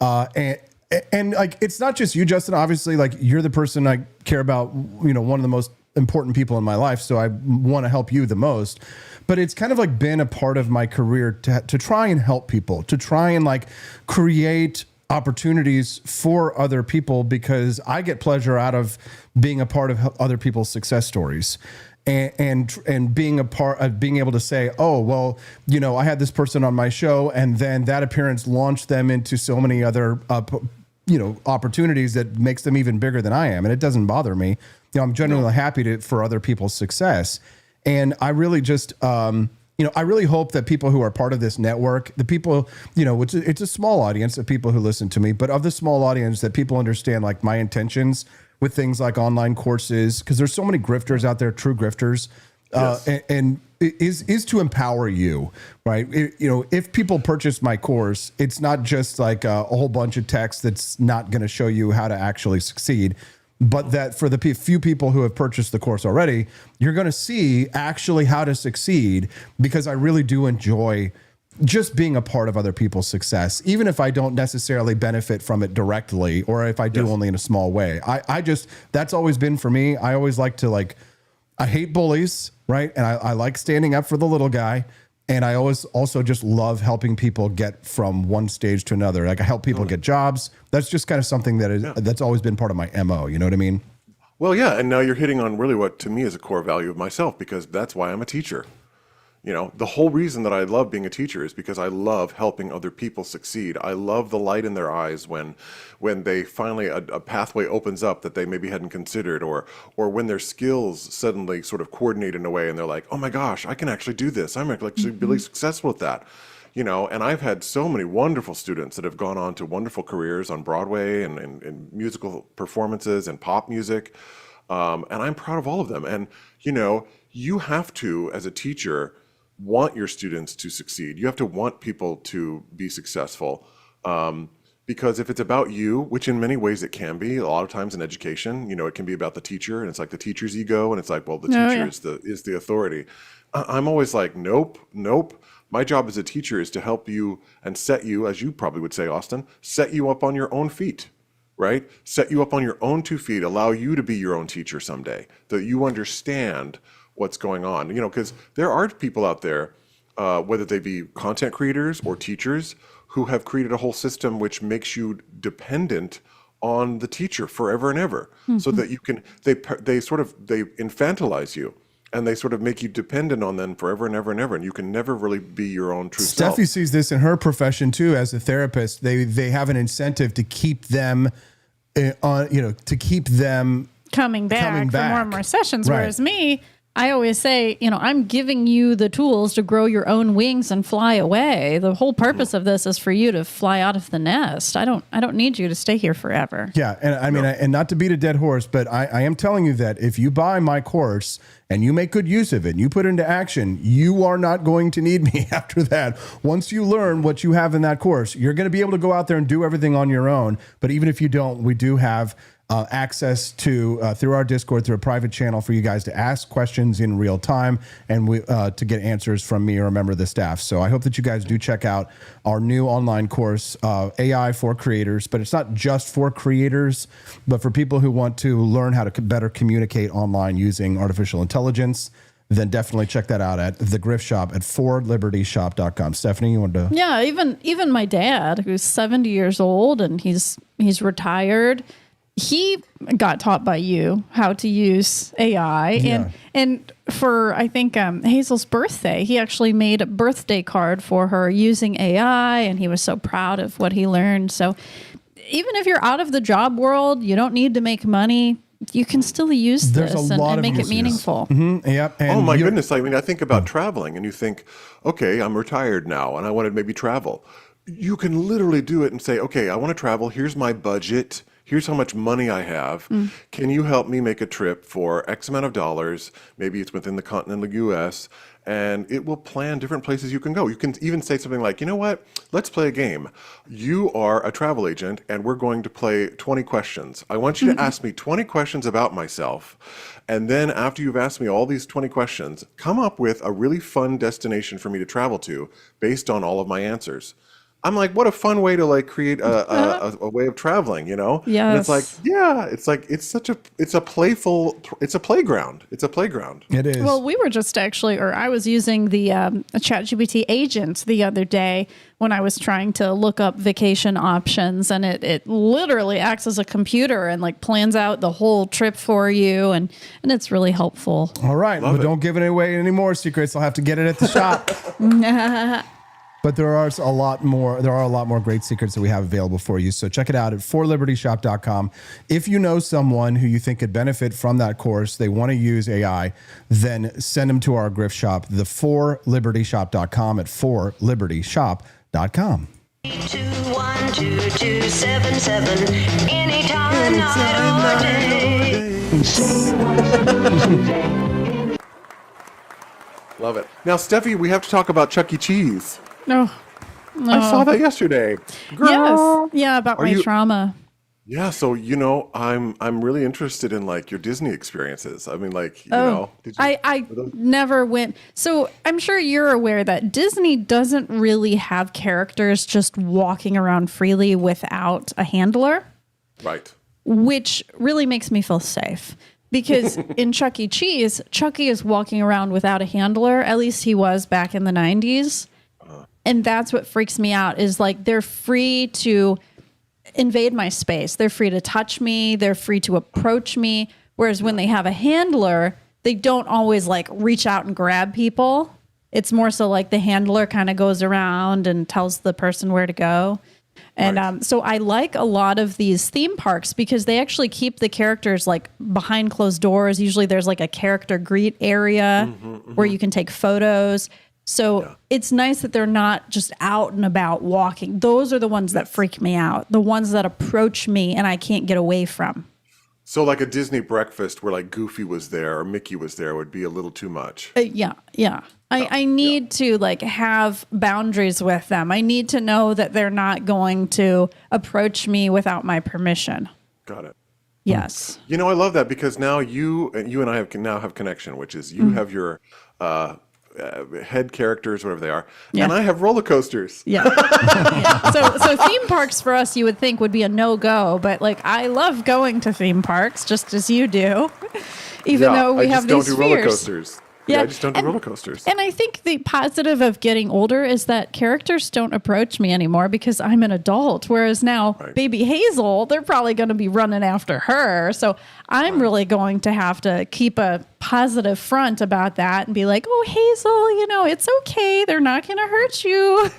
And like, it's not just you, Justin, obviously, like you're the person I care about, one of the most important people in my life. So I want to help you the most, but it's kind of like been a part of my career to try and help people, to try and like create opportunities for other people, because I get pleasure out of being a part of other people's success stories. And being a part of being able to say, oh, well, I had this person on my show and then that appearance launched them into so many other, opportunities that makes them even bigger than I am. And it doesn't bother me. I'm genuinely happy for other people's success. And I really just, I really hope that people who are part of this network, the people, it's a small audience of people who listen to me, but of the small audience, that people understand like my intentions with things like online courses, because there's so many grifters out there, true grifters, and is to empower you, right? If people purchase my course, it's not just like a whole bunch of text that's not going to show you how to actually succeed, but that for the few people who have purchased the course already, you're going to see actually how to succeed, because I really do enjoy just being a part of other people's success, even if I don't necessarily benefit from it directly, or if I do only in a small way. That's always been for me. I always like to I hate bullies, right? And I like standing up for the little guy. And I always also just love helping people get from one stage to another. Like I help people get jobs. That's just kind of something that's always been part of my MO. You know what I mean? Well, yeah. And now you're hitting on really what to me is a core value of myself, because that's why I'm a teacher. The whole reason that I love being a teacher is because I love helping other people succeed. I love the light in their eyes when they finally a pathway opens up that they maybe hadn't considered, or when their skills suddenly sort of coordinate in a way and they're like, oh my gosh, I can actually do this. I'm actually really successful at that. you know, and I've had so many wonderful students that have gone on to wonderful careers on Broadway and musical performances and pop music. And I'm proud of all of them. And, you know, you have to, as a teacher, want your students to succeed. You have to want people to be successful. Because if it's about you, which in many ways it can be, a lot of times in education, you know, it can be about the teacher, and it's like the teacher's ego, and it's like, well, the teacher is the authority. I'm always like, nope. My job as a teacher is to help you and set you, as you probably would say, Austin, set you up on your own feet, right? Set you up on your own 2 feet, allow you to be your own teacher someday, that you understand what's going on. You know, because there are people out there, whether they be content creators or teachers, who have created a whole system which makes you dependent on the teacher forever and ever, so that you can, they infantilize you, and they sort of make you dependent on them forever and ever and ever, and you can never really be your own true self. Steffi sees this in her profession too, as a therapist. They have an incentive to keep them, to keep them coming back for more and more sessions. Right. Whereas me, I always say, you know, I'm giving you the tools to grow your own wings and fly away. The whole purpose of this is for you to fly out of the nest. I don't need you to stay here forever. Yeah. And I mean, and not to beat a dead horse, but I am telling you that if you buy my course and you make good use of it and you put it into action, you are not going to need me after that. Once you learn what you have in that course, you're going to be able to go out there and do everything on your own. But even if you don't, we do have access to through our Discord, through a private channel for you guys to ask questions in real time, and we to get answers from me or a member of the staff. So I hope that you guys do check out our new online course, AI for Creators. But it's not just for creators, but for people who want to learn how to better communicate online using artificial intelligence. Then definitely check that out at the Griff Shop at forlibertyshop.com. Stephanie, you want to? Yeah, even my dad, who's 70 years old and he's retired. He got taught by you how to use AI, and for I think Hazel's birthday, he actually made a birthday card for her using AI, and he was so proud of what he learned. So even if you're out of the job world, you don't need to make money. You can still use this and make it meaningful. Mm-hmm. Yep. And oh my goodness! I mean, I think about traveling, and you think, okay, I'm retired now, and I want to maybe travel. You can literally do it and say, okay, I want to travel. Here's my budget. Here's how much money I have. Can you help me make a trip for X amount of dollars? Maybe it's within the continental US, and it will plan different places you can go. You can even say something like, you know what? Let's play a game. You are a travel agent, and we're going to play 20 questions. I want you to ask me 20 questions about myself. And then after you've asked me all these 20 questions, come up with a really fun destination for me to travel to based on all of my answers. I'm like, what a fun way to like create a way of traveling, you know? Yes. And it's like, yeah, it's a playground. It's a playground. It is. Well, we were just I was using the ChatGPT agent the other day when I was trying to look up vacation options, and it literally acts as a computer and like plans out the whole trip for you, and it's really helpful. All right, but don't give it away any more secrets. I'll have to get it at the shop. But there are a lot more great secrets that we have available for you. So check it out at forlibertyshop.com. If you know someone who you think could benefit from that course, they want to use AI, then send them to our Griff Shop, the forlibertyshop.com at forlibertyshop.com. 212-277, anytime, night or day. Love it. Now, Steffi, we have to talk about Chuck E. Cheese. No. I saw that yesterday. Girl. Yes. Yeah, about my trauma. Yeah, so I'm really interested in like your Disney experiences. I mean, like, you know, I never went. So I'm sure you're aware that Disney doesn't really have characters just walking around freely without a handler. Right. Which really makes me feel safe. Because in Chuck E. Cheese, Chucky is walking around without a handler. At least he was back in the 90s. And that's what freaks me out is like they're free to invade my space. They're free to touch me. They're free to approach me. Whereas when they have a handler, they don't always like reach out and grab people. It's more so like the handler kind of goes around and tells the person where to go. And so I like a lot of these theme parks because they actually keep the characters like behind closed doors. Usually there's like a character greet area where you can take photos. So it's nice that they're not just out and about walking. Those are the ones that freak me out. The ones that approach me and I can't get away from. So like a Disney breakfast where like Goofy was there or Mickey was there would be a little too much. Yeah. I need to like have boundaries with them. I need to know that they're not going to approach me without my permission. Got it. Yes. You know, I love that because now you and I now have connection, which is you have your head characters, whatever they are, and I have roller coasters. Yeah. So theme parks for us, you would think would be a no-go, but like I love going to theme parks just as you do, even though we have these fears. I just don't do roller coasters. Yeah, I just don't do roller coasters. And I think the positive of getting older is that characters don't approach me anymore because I'm an adult. Whereas now, baby Hazel, they're probably going to be running after her. So I'm really going to have to keep a positive front about that and be like, oh, Hazel, it's okay. They're not going to hurt you.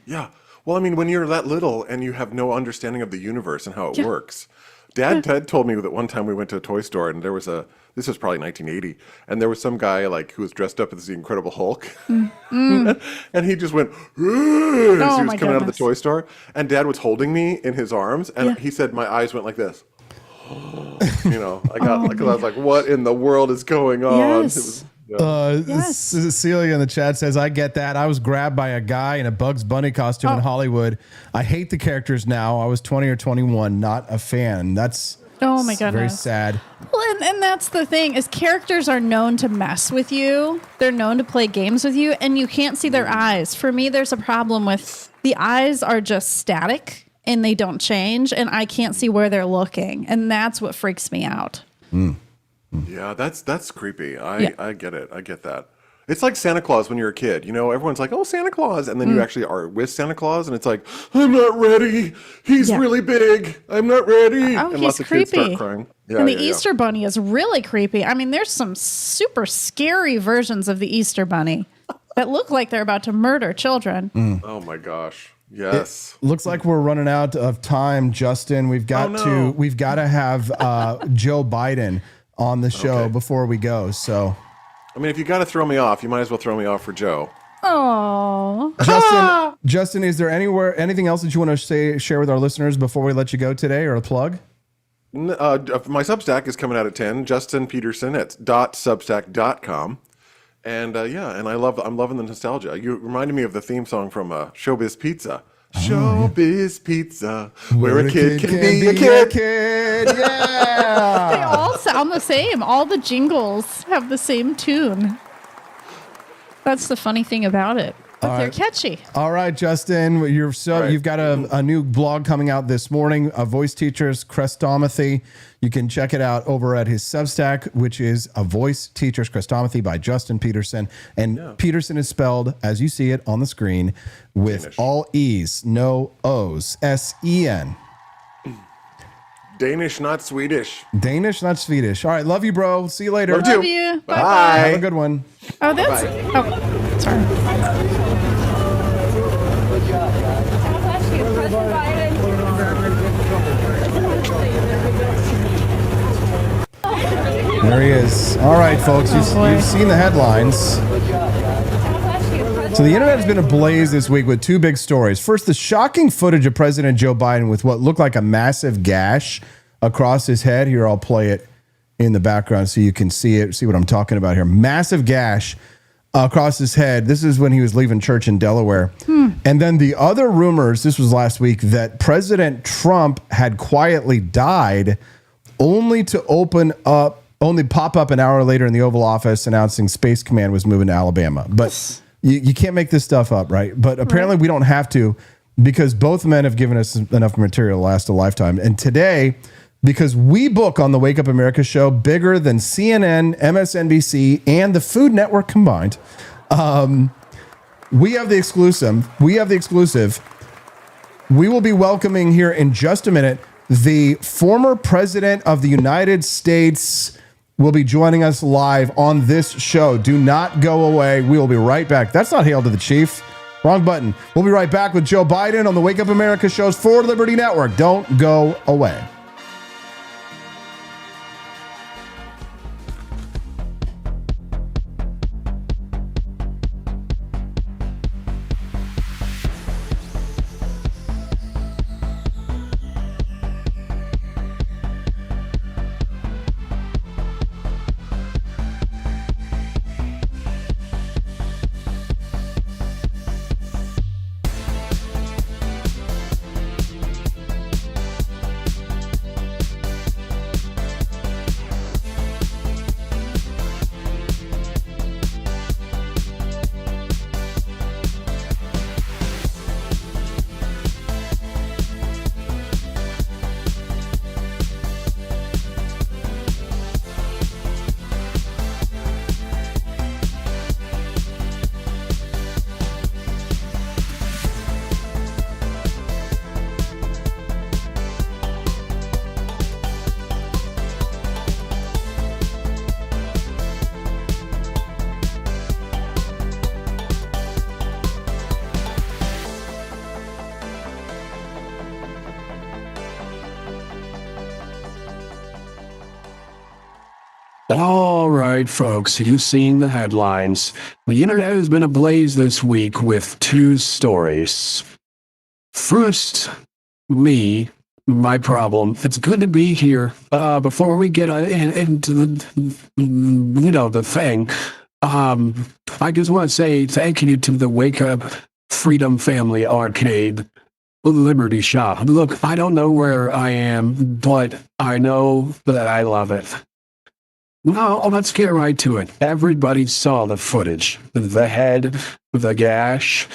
Yeah. Well, I mean, when you're that little and you have no understanding of the universe and how it works. Ted told me that one time we went to a toy store and there was this was probably 1980, and there was some guy like who was dressed up as the Incredible Hulk, and he just went, as he was coming out of the toy store, and Dad was holding me in his arms, and he said my eyes went like this. I got because I was like, what in the world is going on? Yes. It was, Cecilia in the chat says, I get that. I was grabbed by a guy in a Bugs Bunny costume in Hollywood. I hate the characters now. I was 20 or 21, not a fan. That's my goodness. Very sad. Well, and that's the thing is characters are known to mess with you. They're known to play games with you, and you can't see their eyes. For me, there's a problem with the eyes are just static and they don't change, and I can't see where they're looking, and that's what freaks me out. Yeah, that's creepy. I get it. I get that. It's like Santa Claus when you're a kid. Everyone's like, oh, Santa Claus. And then you actually are with Santa Claus, and it's like, I'm not ready. He's really big. I'm not ready. Oh, and he's lots of creepy. kids start crying. Yeah, and the Easter Bunny is really creepy. I mean, there's some super scary versions of the Easter Bunny that look like they're about to murder children. Oh, my gosh. Yes. It looks like we're running out of time, Justin. We've got to have Joe Biden on the show before we go. So, I mean, if you got to throw me off, you might as well throw me off for Joe. Oh, Justin, is there anything else that you want to share with our listeners before we let you go today, or a plug? My Substack is coming out at 10. Justin Peterson at .substack.com. And and I'm loving the nostalgia. You reminded me of the theme song from Showbiz Pizza. Showbiz Pizza, where a kid can be a kid. Yeah. They all sound the same. All the jingles have the same tune. That's the funny thing about it. But they're catchy. All right, Justin, you've got a new blog coming out this morning, A Voice Teacher's Crestomathy. You can check it out over at his Substack, which is A Voice Teacher's Crestomathy by Justin Peterson. And Peterson is spelled, as you see it on the screen, with Danish. All E's, no O's, S-E-N. Danish, not Swedish. Danish, not Swedish. All right, love you, bro. See you later. Love you. Bye. Have a good one. Oh, that's... Oh, sorry. There he is. All right, folks, you've seen the headlines. So the internet has been ablaze this week with two big stories. First, the shocking footage of President Joe Biden with what looked like a massive gash across his head. Here, I'll play it in the background so you can see it, see what I'm talking about here. Massive gash across his head. This is when he was leaving church in Delaware. And then the other rumors, this was last week, that President Trump had quietly died only to pop up an hour later in the Oval Office announcing Space Command was moving to Alabama. But you can't make this stuff up, right? But apparently we don't have to, because both men have given us enough material to last a lifetime. And today, because we book on the Wake Up America show bigger than CNN, MSNBC, and the Food Network combined, we have the exclusive. We will be welcoming here in just a minute the former president of the United States will be joining us live on this show. Do not go away. We will be right back. That's not Hail to the Chief. Wrong button. We'll be right back with Joe Biden on the Wake Up America show's For Liberty Network. Don't go away. All right, folks, you've seen the headlines. The internet has been ablaze this week with two stories. First, my problem. It's good to be here. Before we get into the thing, I just want to say thank you to the Wake Up Freedom Family Arcade Liberty Shop. Look, I don't know where I am, but I know that I love it. Now, let's get right to it. Everybody saw the footage. The head, the gash.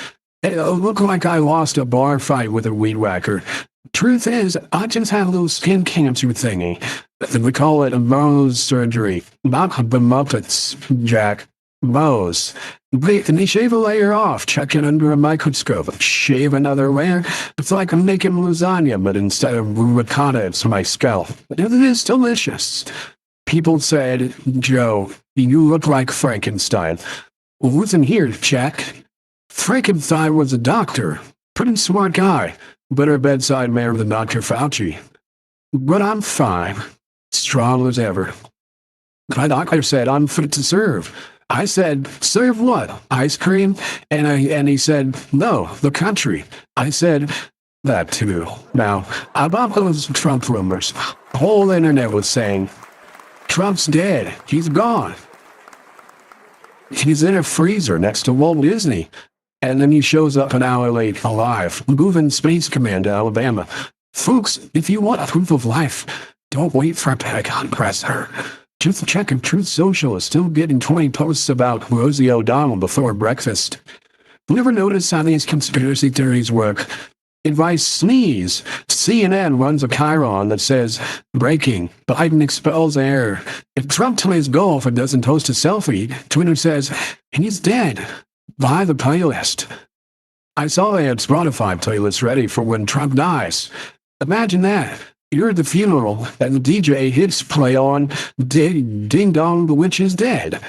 It looked like I lost a bar fight with a weed whacker. Truth is, I just had a little skin cancer thingy. We call it a Mohs surgery. Not the Muppets, Jack. Mohs. Wait, and they shave a layer off, check it under a microscope, shave another layer. It's like I'm making lasagna, but instead of ricotta, it's my scalp. It is delicious. People said, Joe, you look like Frankenstein. Well, listen here, Jack. Frankenstein was a doctor. Pretty smart guy. Better bedside manner than Dr. Fauci. But I'm fine. Strong as ever. My doctor said I'm fit to serve. I said, serve what? Ice cream? And he said, no, the country. I said, that too. Now, about those Trump rumors, the whole internet was saying, Trump's dead. He's gone. He's in a freezer next to Walt Disney. And then he shows up an hour late, alive, moving Space Command to Alabama. Folks, if you want proof of life, don't wait for a Pentagon presser. Just check if Truth Social is still getting 20 posts about Rosie O'Donnell before breakfast. You ever notice how these conspiracy theories work? If I sneeze, CNN runs a chyron that says, breaking, Biden expels air. If Trump plays golf and doesn't post a selfie, Twitter says, he's dead. Buy the playlist. I saw they had Spotify playlists ready for when Trump dies. Imagine that. You're at the funeral, and the DJ hits play on Ding Dong, the Witch is Dead.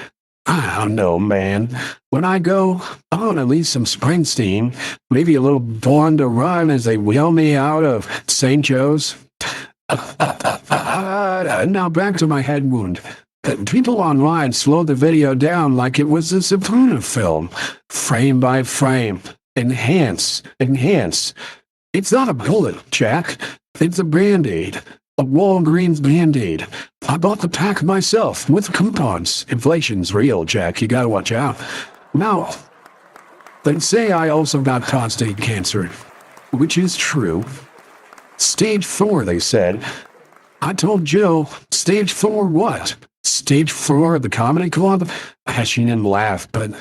I don't know, man. When I go, I want at least some Springsteen, maybe a little Born to Run as they wheel me out of St. Joe's. Now back to my head wound. People online slowed the video down like it was a Soprano film. Frame by frame. Enhance. It's not a bullet, Jack. It's a Band-Aid. A Walgreens Band-Aid. I bought the pack myself with coupons. Inflation's real, Jack. You gotta watch out. Now, they say I also got prostate cancer, which is true. Stage 4, they said. I told Jill, stage 4 what? Stage 4 of the comedy club? She didn't laugh, but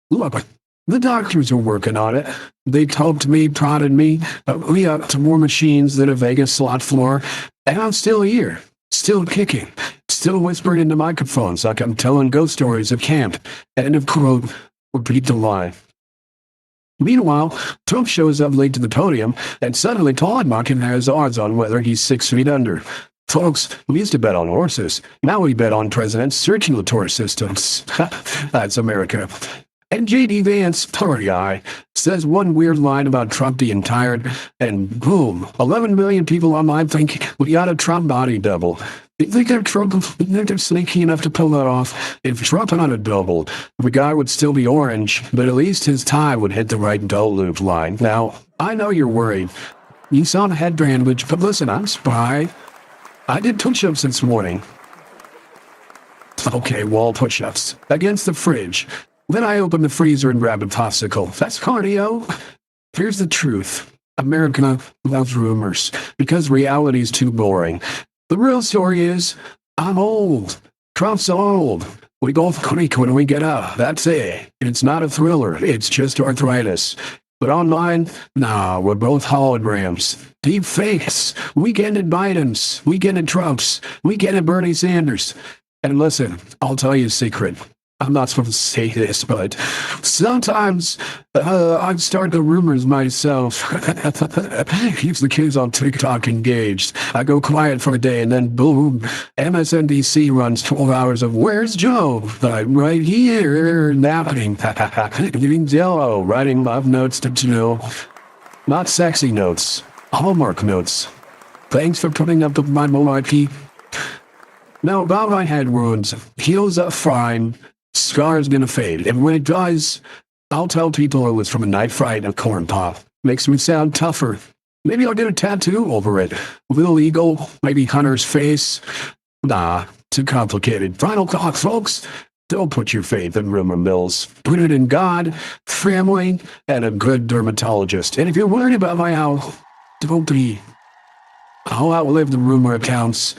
look, the doctors are working on it. They talked to me, prodded me, we up to more machines than a Vegas slot floor, and I'm still here, still kicking, still whispering into microphones like I'm telling ghost stories at camp. End of quote. Repeat the line. Meanwhile, Trump shows up late to the podium, and suddenly Todd Martin has odds on whether he's 6 feet under. Folks, we used to bet on horses. Now we bet on presidents' circulatory systems. That's America. And J.D. Vance, story guy, says one weird line about Trump being tired, and boom, 11 million people online think we got a Trump body double. You think they're sneaky enough to pull that off? If Trump had a double, the guy would still be orange, but at least his tie would hit the right dull loop line. Now, I know you're worried. You saw the headband, but listen, I'm spry. I did push-ups this morning. Okay, wall push-ups. Against the fridge. Then I opened the freezer and grabbed a popsicle. That's cardio. Here's the truth. America loves rumors because reality's too boring. The real story is, I'm old. Trump's old. We both creak when we get up. That's it. It's not a thriller. It's just arthritis. But online, nah, we're both holograms. Deep fakes. We get it Biden's. We get it Trump's. We get it Bernie Sanders. And listen, I'll tell you a secret. I'm not supposed to say this, but sometimes I start the rumors myself. Keeps the kids on TikTok engaged. I go quiet for a day, and then boom, MSNBC runs 12 hours of "Where's Joe?" I'm right here, napping, eating Jello, writing love notes to Jill. Not sexy notes, Hallmark notes. Thanks for putting up with my malarkey. Now, about my head wounds, heals up fine, scar's gonna fade. And when it does, I'll tell people it was from a night fright and a corn pop. Makes me sound tougher. Maybe I'll get a tattoo over it. A little eagle, maybe Hunter's face. Nah, too complicated. Final thought, folks. Don't put your faith in rumor mills. Put it in God, family, and a good dermatologist. And if you're worried about my health, don't be. I'll outlive the rumor accounts.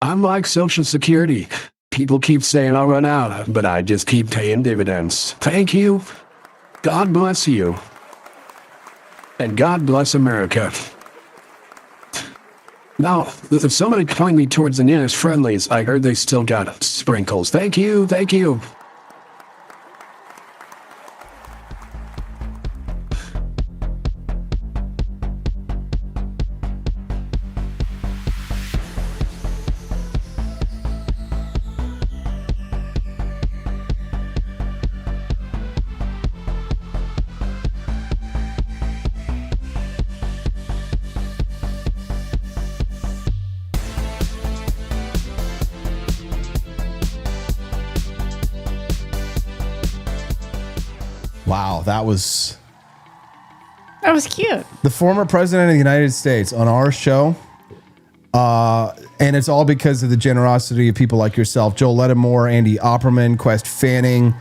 I'm like Social Security. People keep saying I'll run out, but I just keep paying dividends. Thank you. God bless you. And God bless America. Now, if somebody point me towards the nearest friendlies, I heard they still got sprinkles. Thank you, thank you. Wow, that was cute. The former president of the United States on our show. And it's all because of the generosity of people like yourself, Joel Ledamore, Andy Opperman, Quest Fanning,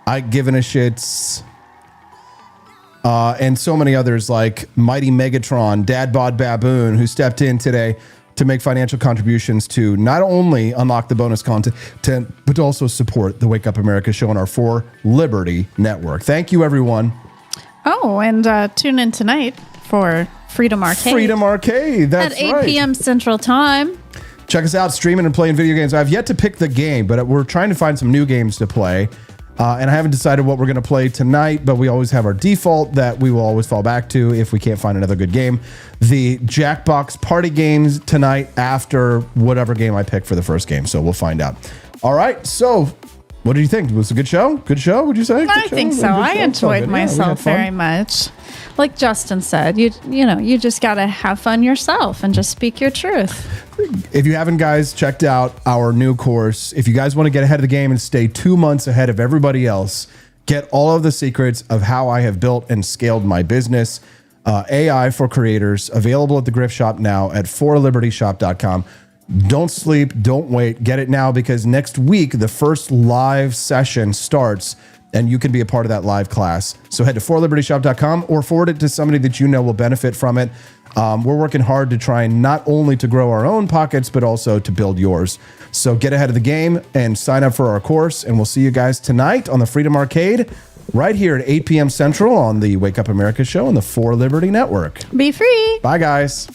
Ike Given a Shits, and so many others like Mighty Megatron, Dad Bod Baboon, who stepped in today to make financial contributions to not only unlock the bonus content, but to also support the Wake Up America show on our For Liberty network. Thank you, everyone. Oh, and tune in tonight for Freedom Arcade. Freedom Arcade, that's at 8 right. p.m. Central Time. Check us out streaming and playing video games. I've yet to pick the game, but we're trying to find some new games to play. And I haven't decided what we're going to play tonight, but we always have our default that we will always fall back to if we can't find another good game. The Jackbox party games tonight after whatever game I pick for the first game. So we'll find out. All right. So what did you think? Was it a good show? Good show, would you say? I think so. I enjoyed myself very much. Like Justin said, you know, you just got to have fun yourself and just speak your truth. If you haven't, guys, checked out our new course, if you guys want to get ahead of the game and stay 2 months ahead of everybody else, get all of the secrets of how I have built and scaled my business, AI for creators, available at the Grift Shop now at forlibertyshop.com. Don't sleep. Don't wait. Get it now because next week, the first live session starts and you can be a part of that live class. So head to forlibertyshop.com or forward it to somebody that you know will benefit from it. We're working hard to try and not only to grow our own pockets, but also to build yours. So get ahead of the game and sign up for our course. And we'll see you guys tonight on the Freedom Arcade right here at 8 p.m. Central on the Wake Up America show on the For Liberty Network. Be free. Bye, guys.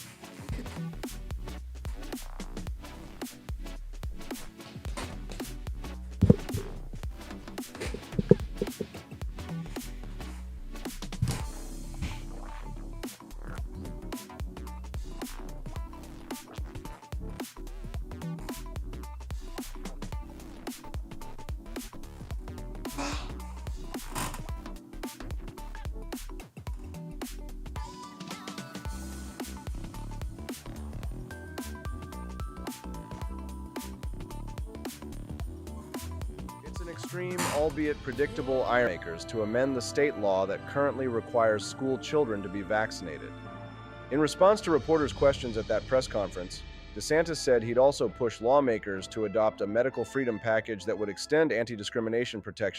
Albeit predictable ironmakers to amend the state law that currently requires school children to be vaccinated. In response to reporters' questions at that press conference, DeSantis said he'd also push lawmakers to adopt a medical freedom package that would extend anti-discrimination protections